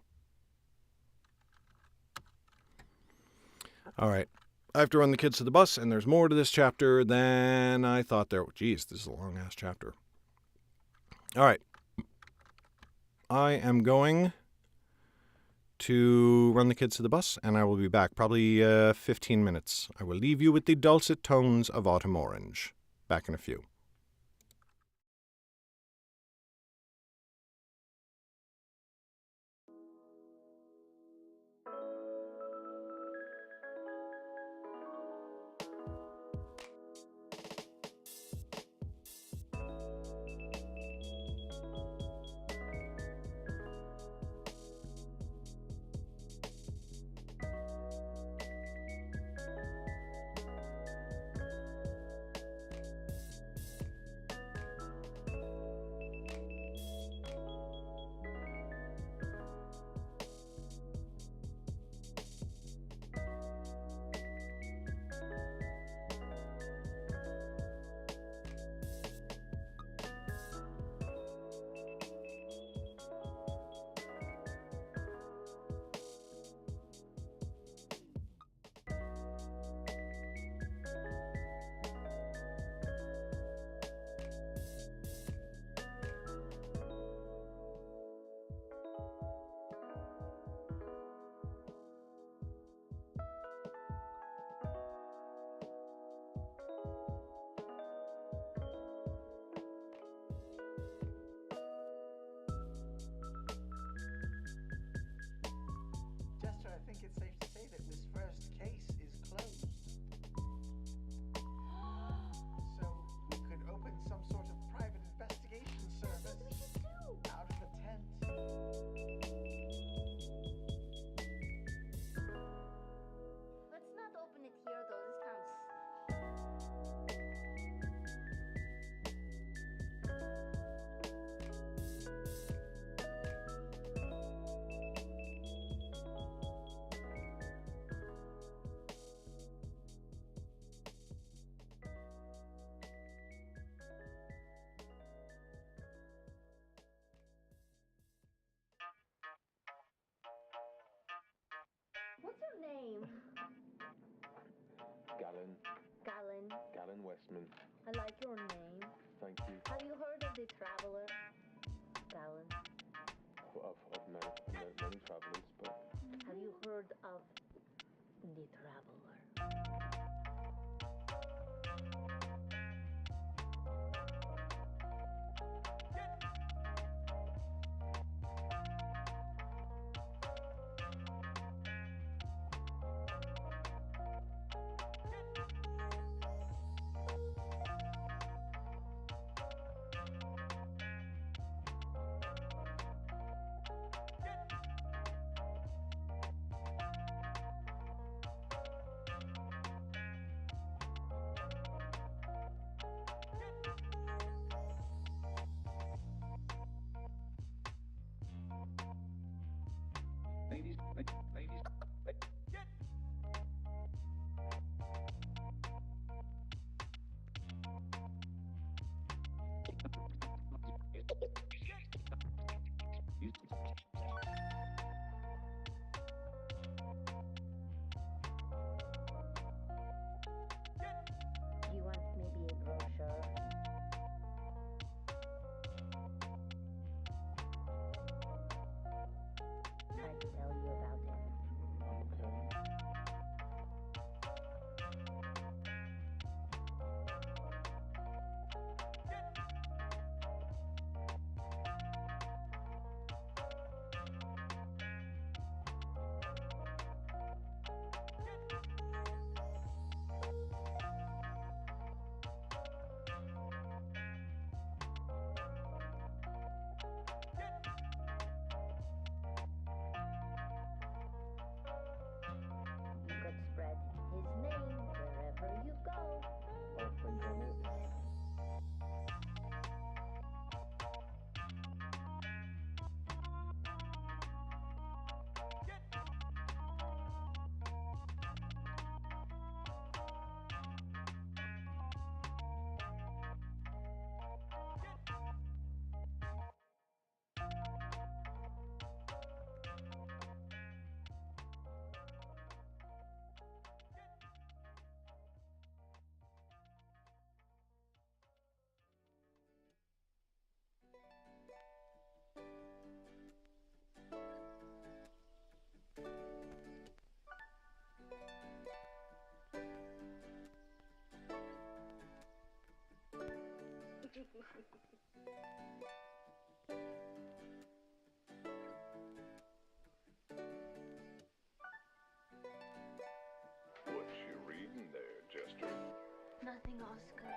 All right. I have to run the kids to the bus, and there's more to this chapter than I thought there... Geez, this is a long-ass chapter. All right. I am going to run the kids to the bus, and I will be back probably 15 minutes. I will leave you with the dulcet tones of Autumn Orange. Back in a few. It's safe to say that this first case is closed. So we could open some sort of private investigation service. That's what we should do. Out of the tent. Let's not open it here though. This sounds... What's your name? Galen Westman. I like your name. Thank you. Have you heard of the Traveler? Galen. Of many travelers, but Have you heard of the Traveler? What you reading there, Jester? Nothing, Oscar.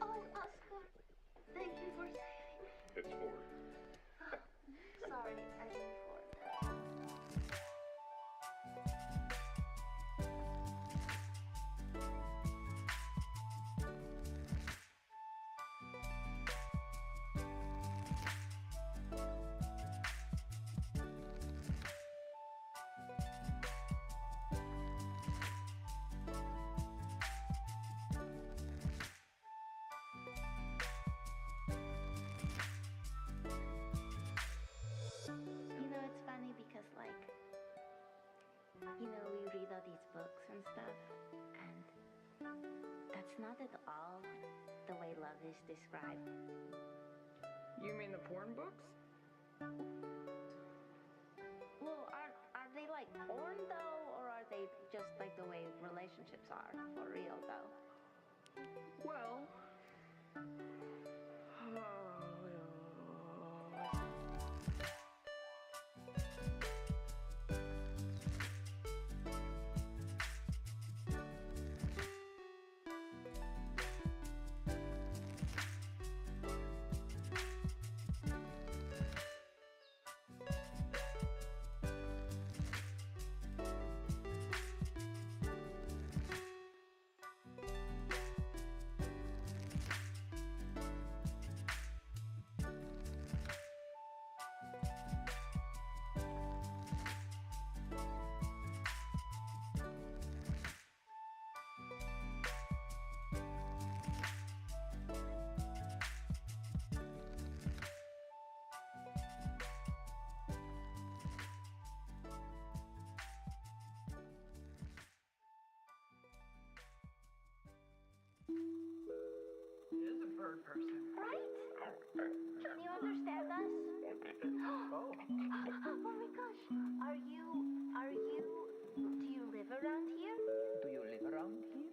Oh, Oscar, thank you for saving. It's for you. Sorry, I didn't for that. You know, it's funny because, like, you know, we read all these books and stuff, and that's not at all the way love is described. You mean the porn books? Well, are they like porn though, or are they just like the way relationships are for real though? Well, he is a bird person. Right? Can you understand us? Oh. Oh my gosh. Do you live around here? Do you live around here?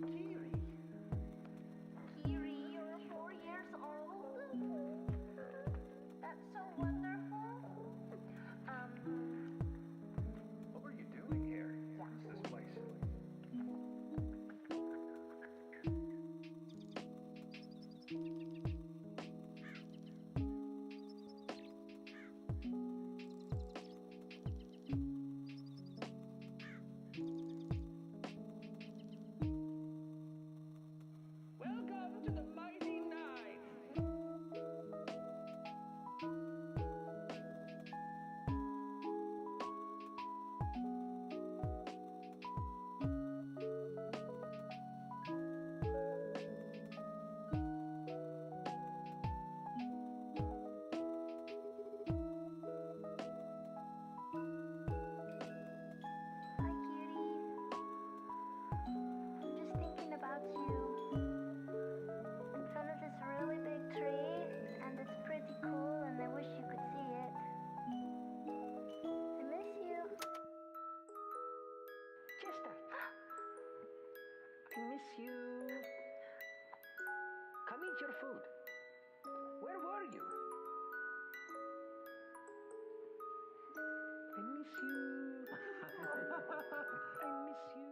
Kiri. Kiri, you're 4 years old? That's so wonderful. What were you doing here? What is this place? Welcome to the Mighty Nine. Hi, Kitty. I'm just thinking about you. In front of this really big tree, and it's pretty cool, and I wish you could see it. I miss you. Chester, I miss you. Come eat your food. Where were you? I miss you. I miss you.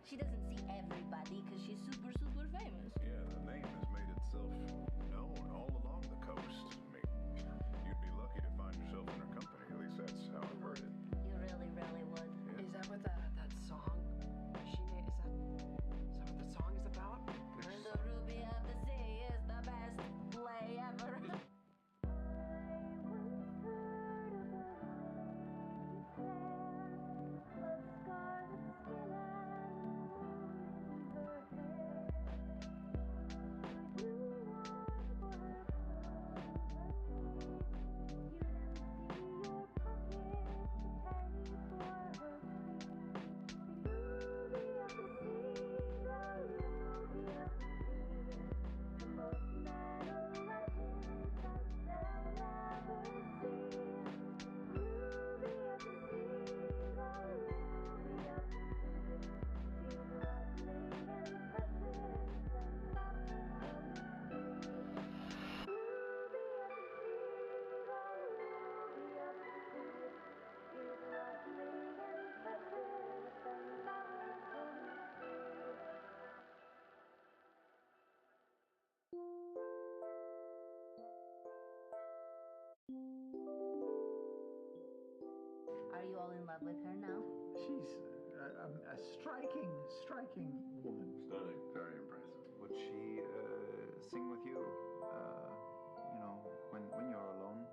She doesn't see everybody because she's super, super famous. Yeah, the name has made itself known all along the coast. I mean, you'd be lucky to find yourself in her company. At least that's how I've heard it. You really, really would. Is that what that song she made? Is that what the song is about? And the Ruby of the Sea is the best play ever. Are you all in love with her now? She's a striking woman. Stunning. Very impressive. Would she sing with you? When you're alone?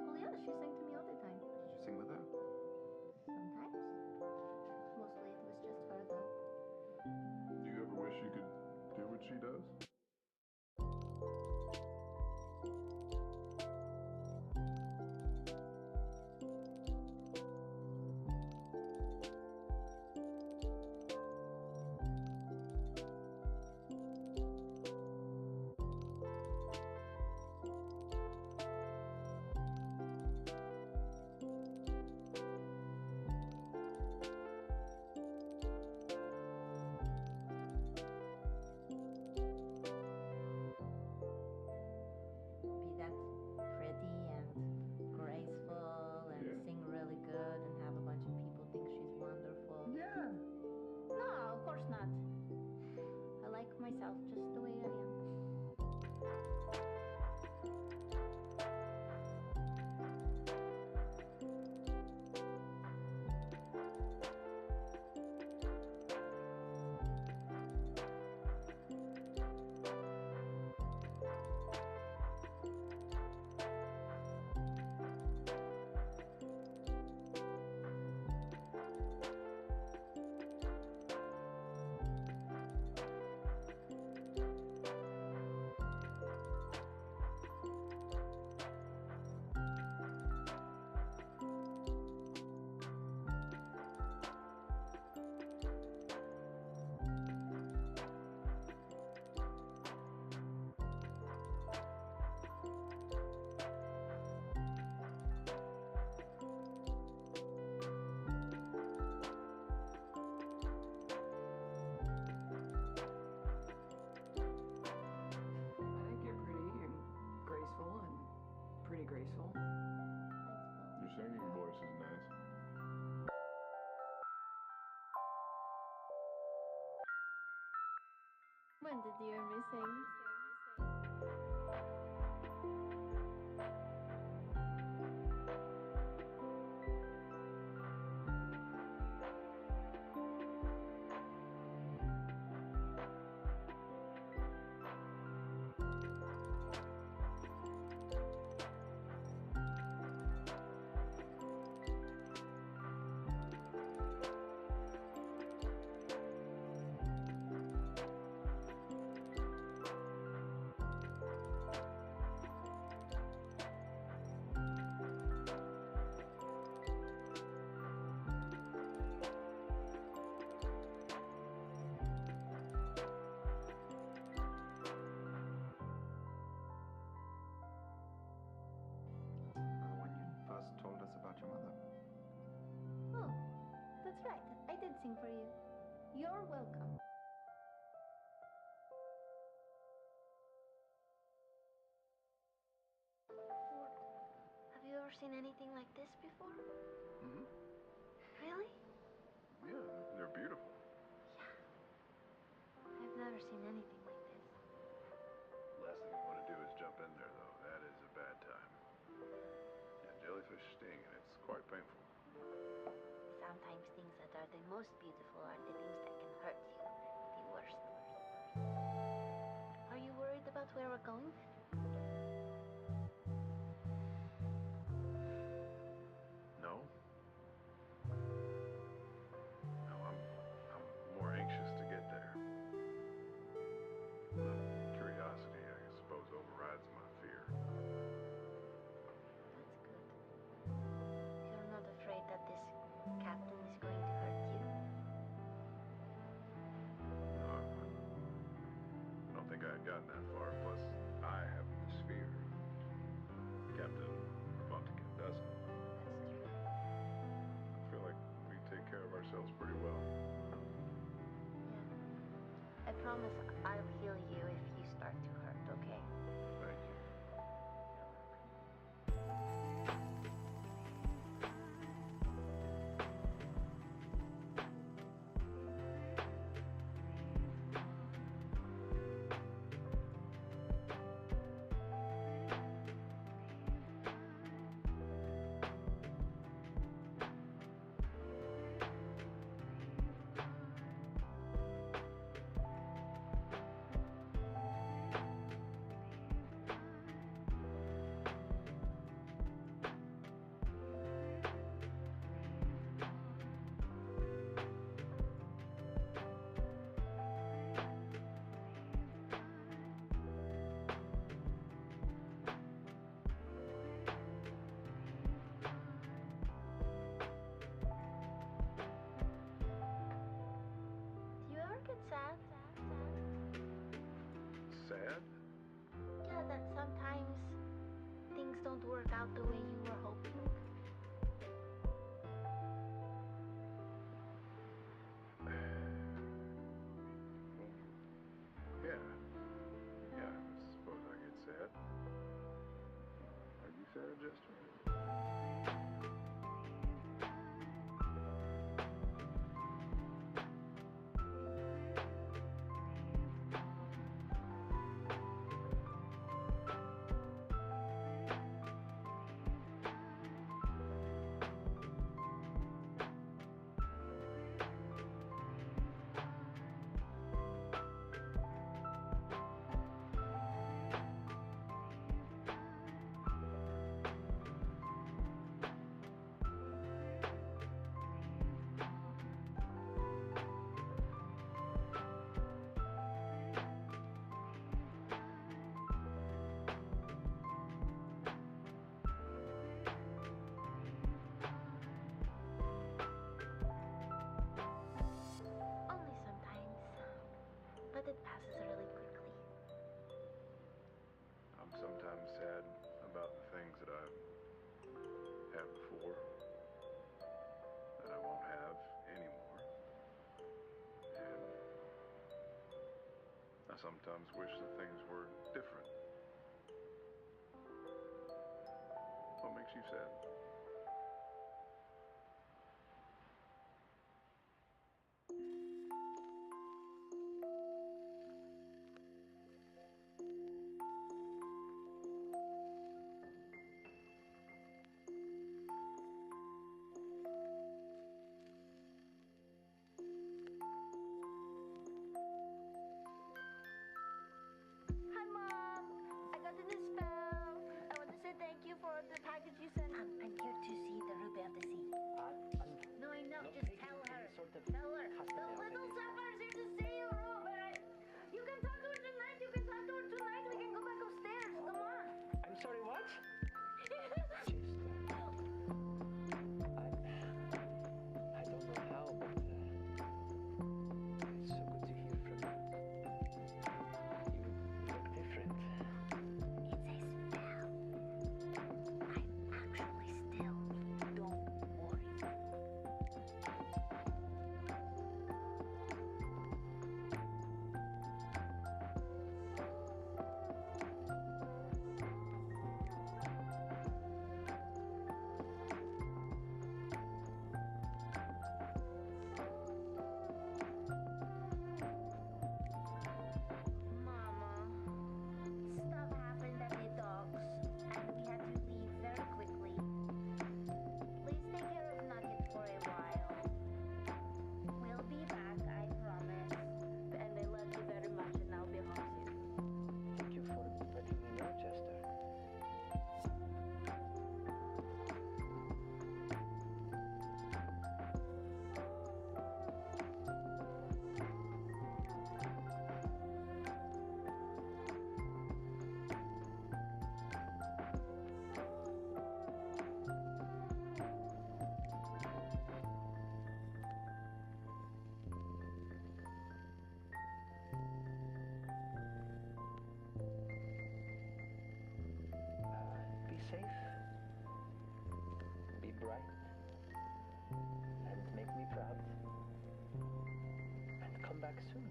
Well, yeah, she sang to me all the time. Did you sing with her? Sometimes. she does? Be that pretty and graceful and Yeah. sing really good and have a bunch of people think she's wonderful. Yeah. No, of course not. I like myself just the way I am. I think you're pretty and graceful and pretty graceful. Your singing voice is nice. When did you hear me sing? When you first told us about your mother. Oh, that's right. I did sing for you. You're welcome. Have you ever seen anything like this before? Mm-hmm. Really? Yeah, they're beautiful. I've never seen anything like this. Last thing you want to do is jump in there, though. That is a bad time. Yeah, jellyfish sting, and it's quite painful. Sometimes things that are the most beautiful are the things that can hurt you the worst. Are you worried about where we're going? No. No, I'm more anxious to get there. The curiosity, I suppose, overrides my fear. That's good. You're not afraid that this captain is going to hurt you? No, I don't think I had gotten that far. Plus, I have this fear. Captain Fontaine doesn't. That's true. I feel like we take care of ourselves pretty well. Yeah. I promise I'll heal you if you start to hurt, okay? Thank you. out the way you were hoping? Yeah. Yeah, I suppose I get sad. Are you sad, Jester? Only sometimes. But it passes really quickly. I'm sometimes sad about the things that I had before that I won't have anymore. And I sometimes wish that things were different. What makes you sad? Hi, Mom. I got the new spell. I want to say thank you for the package you sent. I'm here to see the Ruby of the Sea. No, I know. Just tell her. Tell her. The little sapphire is here to see you, Ruby. You can talk to her tonight. You can talk to her tonight. We can go back upstairs. Come on. I'm sorry, what? I don't know how, but it's so good to hear from you. You look different. It's a spell. I'm actually still me. Don't worry. Mama, stuff happened at the docks, and we had to leave very quickly. Please take care of Nugget for a while. We'll be back, I promise. And I love you very much, and I'll be home soon. Thank you for letting me know, Chester. Be safe, be bright, and make me proud. And come back soon.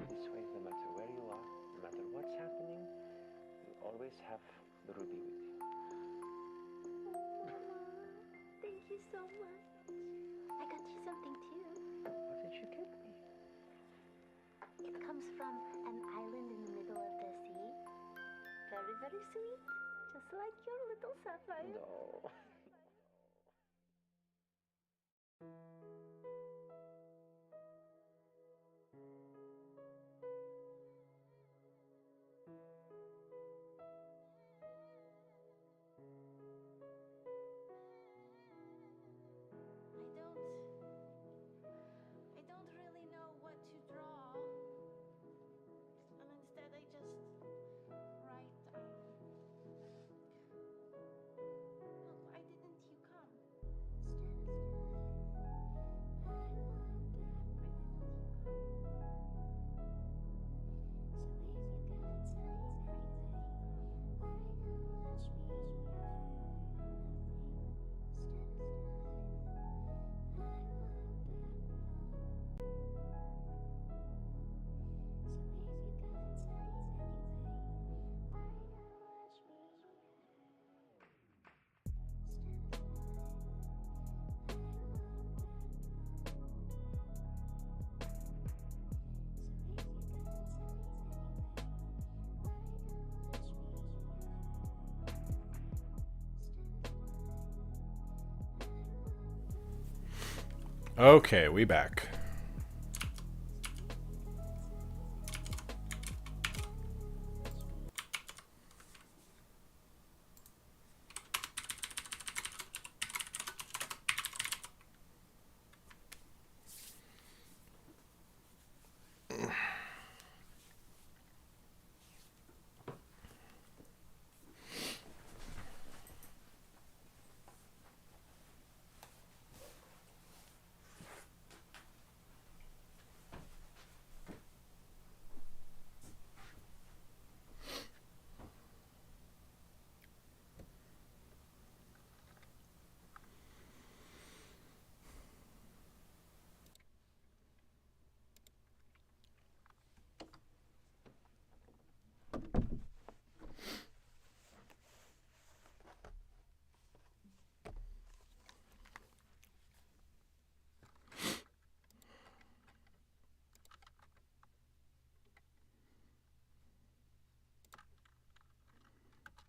This way, no matter where you are, no matter what's happening, you always have the ruby with you. Thank you so much. I got you something too. What did you get me? It comes from an island in the middle of the sea. Very, very sweet. Just like your little sapphire. No. Okay, we back.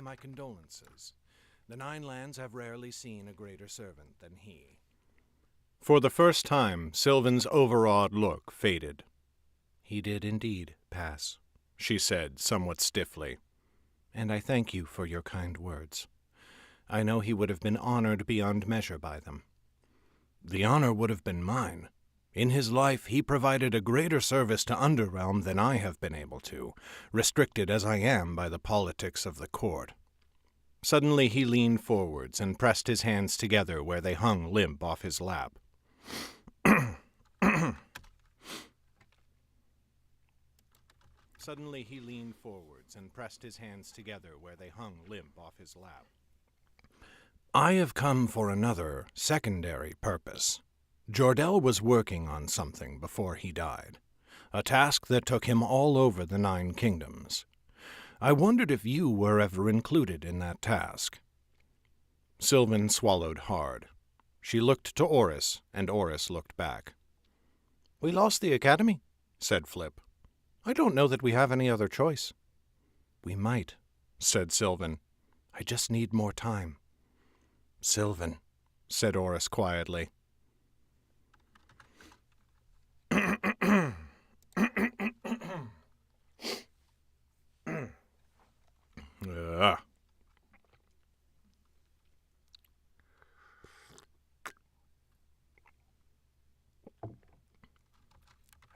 My condolences. The Nine Lands have rarely seen a greater servant than he. For the first time, Sylvan's overawed look faded. He did indeed pass, she said somewhat stiffly. And I thank you for your kind words. I know he would have been honored beyond measure by them. The honor would have been mine. In his life, he provided a greater service to Underrealm than I have been able to, restricted as I am by the politics of the court. Suddenly he leaned forwards and pressed his hands together where they hung limp off his lap. Suddenly he leaned forwards and pressed his hands together where they hung limp off his lap. I have come for another, secondary purpose. Jordell was working on something before he died, a task that took him all over the Nine Kingdoms. I wondered if you were ever included in that task. Sylvan swallowed hard. She looked to Oris, and Oris looked back. We lost the academy, said Flip. I don't know that we have any other choice. We might, said Sylvan. I just need more time. Sylvan, said Oris quietly. I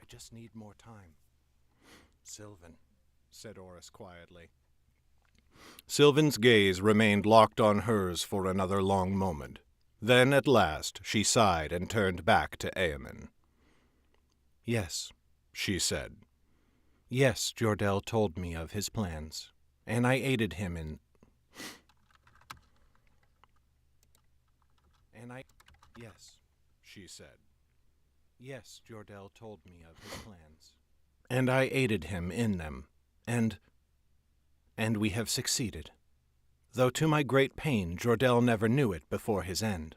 just need more time. Sylvan, said Oris quietly. Sylvan's gaze remained locked on hers for another long moment. Then, at last, she sighed and turned back to Eamon. Yes, she said. Yes, Jordell told me of his plans, and I aided him in... Yes, she said. Yes, Jordell told me of his plans. And I aided him in them, and we have succeeded. Though to my great pain, Jordell never knew it before his end.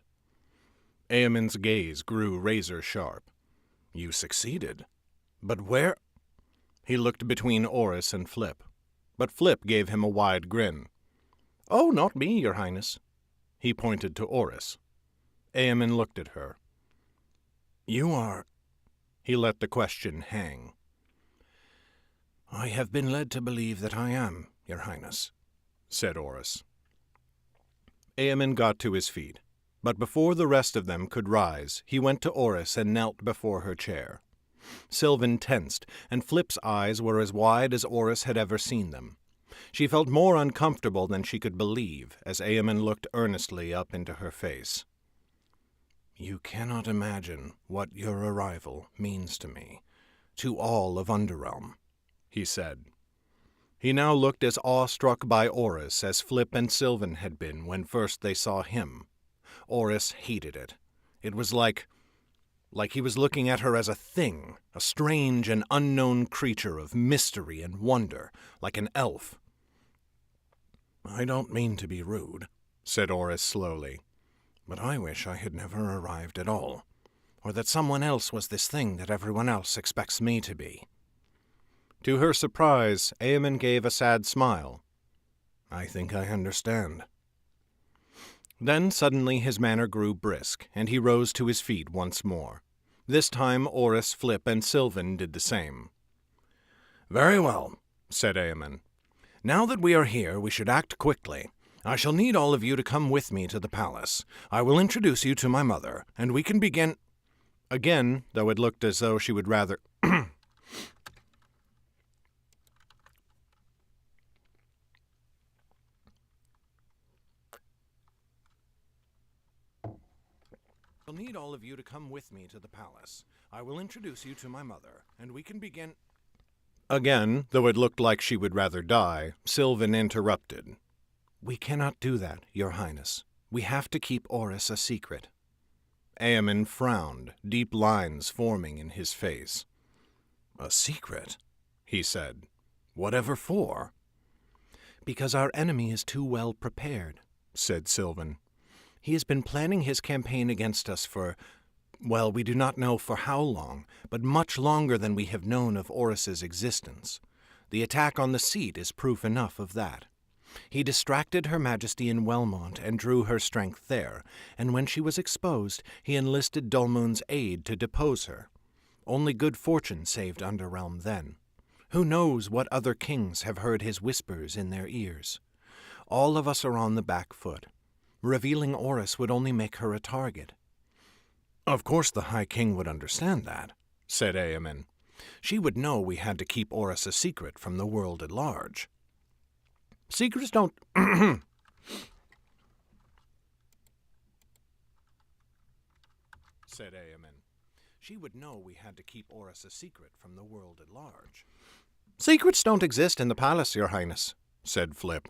Eamon's gaze grew razor-sharp. You succeeded? But where? He looked between Oris and Flip, but Flip gave him a wide grin. Oh, not me, Your Highness. He pointed to Oris. Eamon looked at her. You are... He let the question hang. I have been led to believe that I am, Your Highness, said Oris. Eamon got to his feet, but before the rest of them could rise, he went to Oris and knelt before her chair. Sylvan tensed, and Flip's eyes were as wide as Oris had ever seen them. She felt more uncomfortable than she could believe as Eamon looked earnestly up into her face. You cannot imagine what your arrival means to me, to all of Underrealm, he said. He now looked as awestruck by Oris as Flip and Sylvan had been when first they saw him. Oris hated it. It was like he was looking at her as a thing, a strange and unknown creature of mystery and wonder, like an elf. I don't mean to be rude, said Oris slowly, but I wish I had never arrived at all, or that someone else was this thing that everyone else expects me to be. To her surprise, Eamon gave a sad smile. I think I understand. Then suddenly his manner grew brisk, and he rose to his feet once more. This time Oris, Flip, and Sylvan did the same. "Very well," said Aemon. "Now that we are here, we should act quickly. I shall need all of you to come with me to the palace. I will introduce you to my mother, and we can begin—" Again, though it looked as though she would rather— I'll need all of you to come with me to the palace. I will introduce you to my mother, and we can begin— Again, though it looked like she would rather die, Sylvan interrupted. "We cannot do that, Your Highness. We have to keep Oris a secret." Aemon frowned, deep lines forming in his face. "A secret?" he said. "Whatever for?" "Because our enemy is too well prepared," said Sylvan. "He has been planning his campaign against us for, well, we do not know for how long, but much longer than we have known of Oris's existence. The attack on the seat is proof enough of that. He distracted Her Majesty in Wellmont and drew her strength there, and when she was exposed, he enlisted Dulmoon's aid to depose her. Only good fortune saved Underrealm then. Who knows what other kings have heard his whispers in their ears? All of us are on the back foot. Revealing Oris would only make her a target." "Of course the High King would understand that," said Aemon. "She would know we had to keep Oris a secret from the world at large." "Secrets don't—" said Aemon. "She would know we had to keep Oris a secret from the world at large." "Secrets don't exist in the palace, Your Highness," said Flip.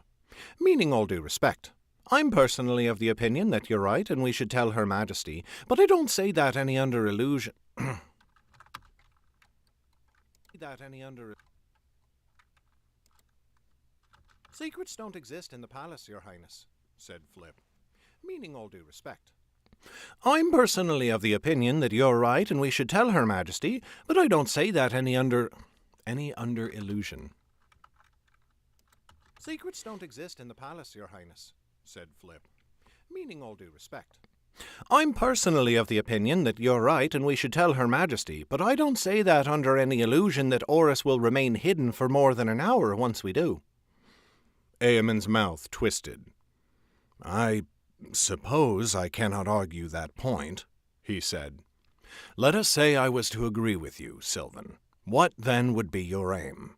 "Meaning all due respect. I'm personally of the opinion that you're right and we should tell Her Majesty, but I don't say that any under illusion— Secrets don't exist in the palace, Your Highness," said Flip. "Meaning all due respect. I'm personally of the opinion that you're right and we should tell Her Majesty, but I don't say that any under illusion." "Secrets don't exist in the palace, Your Highness," said Flip. "Meaning all due respect. I'm personally of the opinion that you're right and we should tell Her Majesty, but I don't say that under any illusion that Oris will remain hidden for more than an hour once we do." Aemon's mouth twisted. "I suppose I cannot argue that point," he said. "Let us say I was to agree with you, Sylvan. What, then, would be your aim?"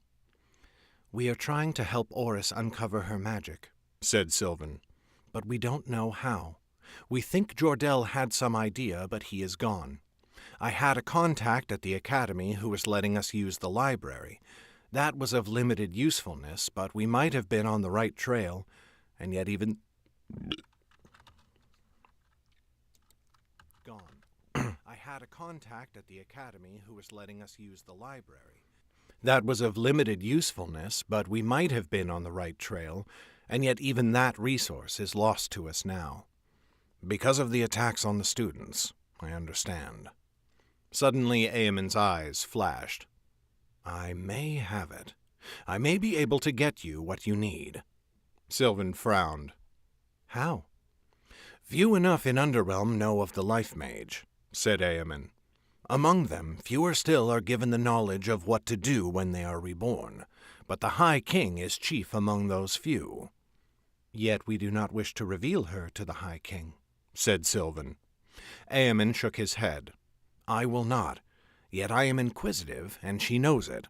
"We are trying to help Oris uncover her magic," said Sylvan. "But we don't know how. We think Jordell had some idea, but he is gone. I had a contact at the academy who was letting us use the library. That was of limited usefulness, but we might have been on the right trail, and yet even— gone. I had a contact at the academy who was letting us use the library. That was of limited usefulness, but we might have been on the right trail, and yet even that resource is lost to us now. Because of the attacks on the students, I understand." Suddenly Aemon's eyes flashed. "I may have it. I may be able to get you what you need." Sylvan frowned. "How?" "Few enough in Underrealm know of the Lifemage," said Aemon. "Among them, fewer still are given the knowledge of what to do when they are reborn, but the High King is chief among those few." "Yet we do not wish to reveal her to the High King," said Sylvan. Aemon shook his head. "I will not. Yet I am inquisitive, and she knows it.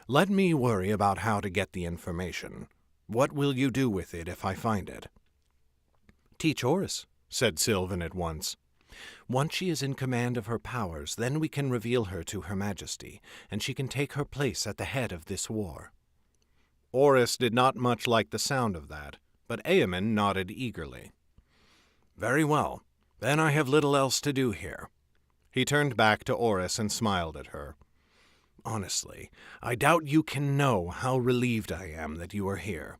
Let me worry about how to get the information. What will you do with it if I find it?" "Teach Oris," said Sylvan at once. "Once she is in command of her powers, then we can reveal her to Her Majesty, and she can take her place at the head of this war." Oris did not much like the sound of that, but Aemon nodded eagerly. "Very well. Then I have little else to do here." He turned back to Oris and smiled at her. "Honestly, I doubt you can know how relieved I am that you are here.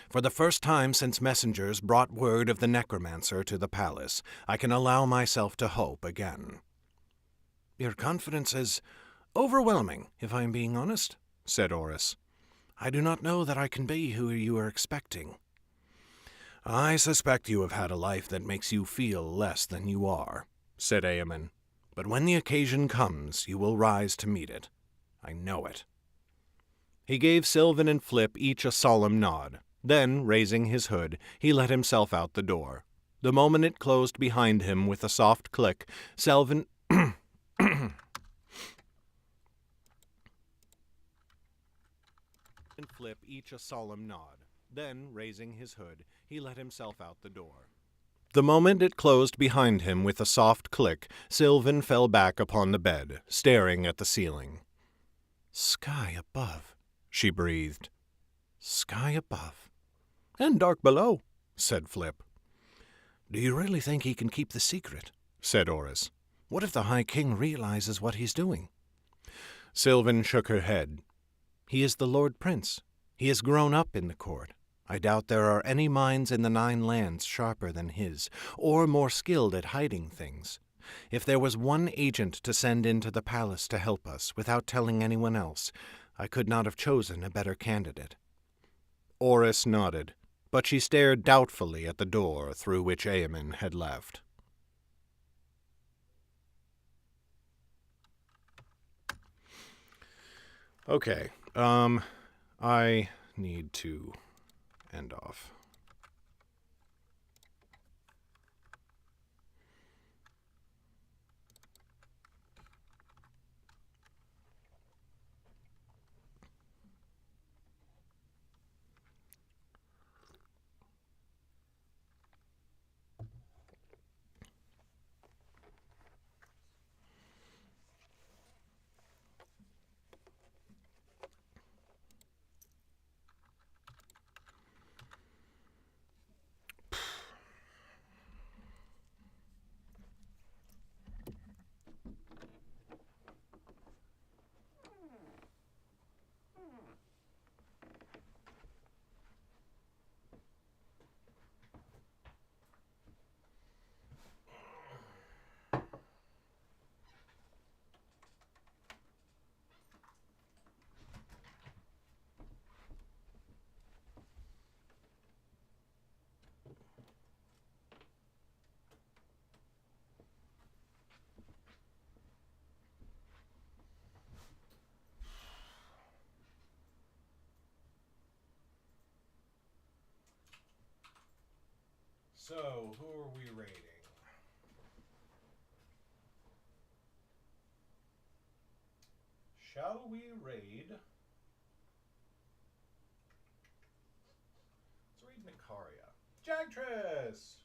For the first time since messengers brought word of the necromancer to the palace, I can allow myself to hope again." "Your confidence is overwhelming, if I am being honest," said Oris. "I do not know that I can be who you are expecting." "I suspect you have had a life that makes you feel less than you are," said Aemon. But when the occasion comes, you will rise to meet it. I know it." He gave Sylvan and Flip each a solemn nod. Then, raising his hood, he let himself out the door. The moment it closed behind him with a soft click, Sylvan... and Flip each a solemn nod. Then, raising his hood, he let himself out the door. The moment it closed behind him with a soft click, Sylvan fell back upon the bed, staring at the ceiling. "Sky above," she breathed. "Sky above." "And dark below," said Flip. "Do you really think he can keep the secret?" said Oris. "What if the High King realizes what he's doing?" Sylvan shook her head. "He is the Lord Prince. He has grown up in the court. I doubt there are any minds in the 9 lands sharper than his, or more skilled at hiding things. If there was one agent to send into the palace to help us without telling anyone else, I could not have chosen a better candidate." Oris nodded, but she stared doubtfully at the door through which Eamon had left. Okay, I need to end off. So, who are we rating? Shall we raid? Let's read Nicaria. Jagtress!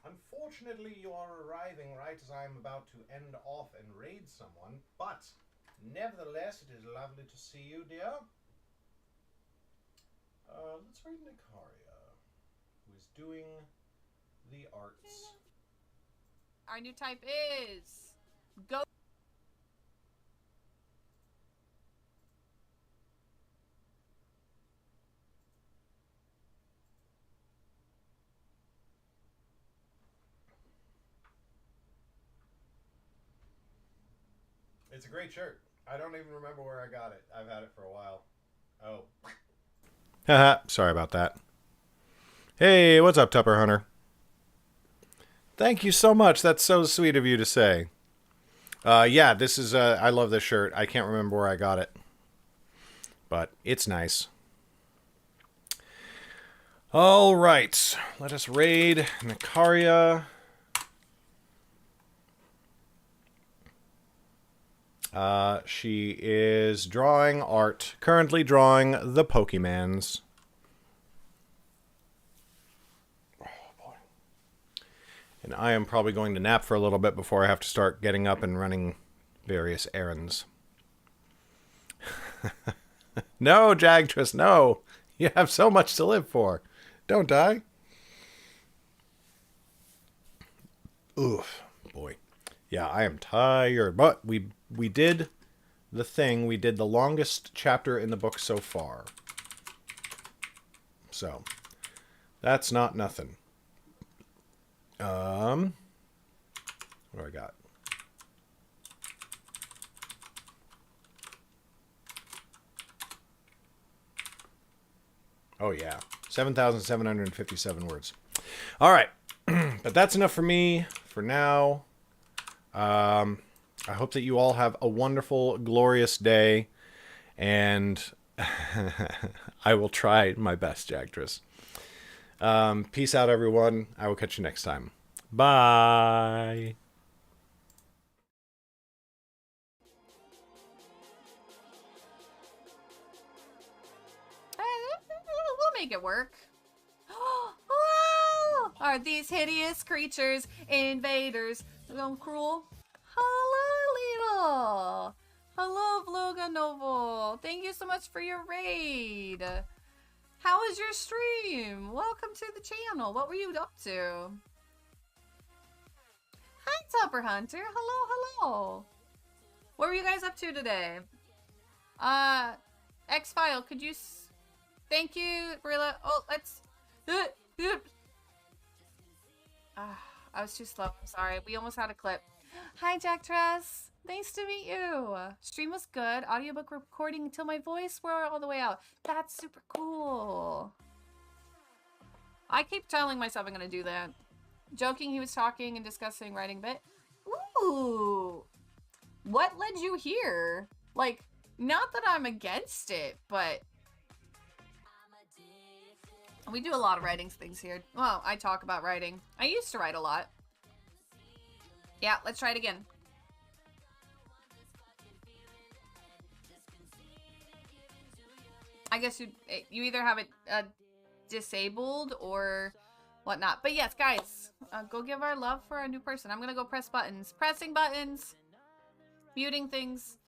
Unfortunately, you are arriving right as I am about to end off and raid someone, but nevertheless, it is lovely to see you, dear. Let's read Nicaria, who is doing the arts. Our new type is go. It's a great shirt. I don't even remember where I got it. I've had it for a while. Oh. Haha, sorry about that. Hey, what's up, Tupper Hunter? Thank you so much. That's so sweet of you to say. Yeah, this is, I love this shirt. I can't remember where I got it, but it's nice. All right, let us raid Nicaria. She is drawing art, currently drawing the Pokemans. Oh, boy. And I am probably going to nap for a little bit before I have to start getting up and running various errands. No, Jagtress, no. You have so much to live for. Don't die. Oof, boy. Yeah, I am tired. But we did the thing. We did the longest chapter in the book so far. So, that's not nothing. What do I got? Oh, yeah. 7,757 words. All right. But that's enough for me for now. I hope that you all have a wonderful, glorious day, and I will try my best, Jactress. Peace out, everyone. I will catch you next time. Bye. We'll make it work. Hello! Are these hideous creatures invaders? Cruel? Hello, Little. Hello, VlogaNovel. Thank you so much for your raid. How was your stream? Welcome to the channel. What were you up to? Hi, Topper Hunter. Hello, hello. What were you guys up to today? X-File, could you... Thank you, Brilla. Oh, let's... I was too slow. I'm sorry. We almost had a clip. Hi, Jack Tress. Nice to meet you. Stream was good. Audiobook recording until my voice wore all the way out. That's super cool. I keep telling myself I'm going to do that. Joking, he was talking and discussing writing bit. Ooh. What led you here? Like, not that I'm against it, but... We do a lot of writing things here. Well, I talk about writing. I used to write a lot. Yeah, let's try it again. I guess you either have it disabled or whatnot. But yes, guys, go give our love for our new person. I'm gonna go press buttons. Pressing buttons. Muting things.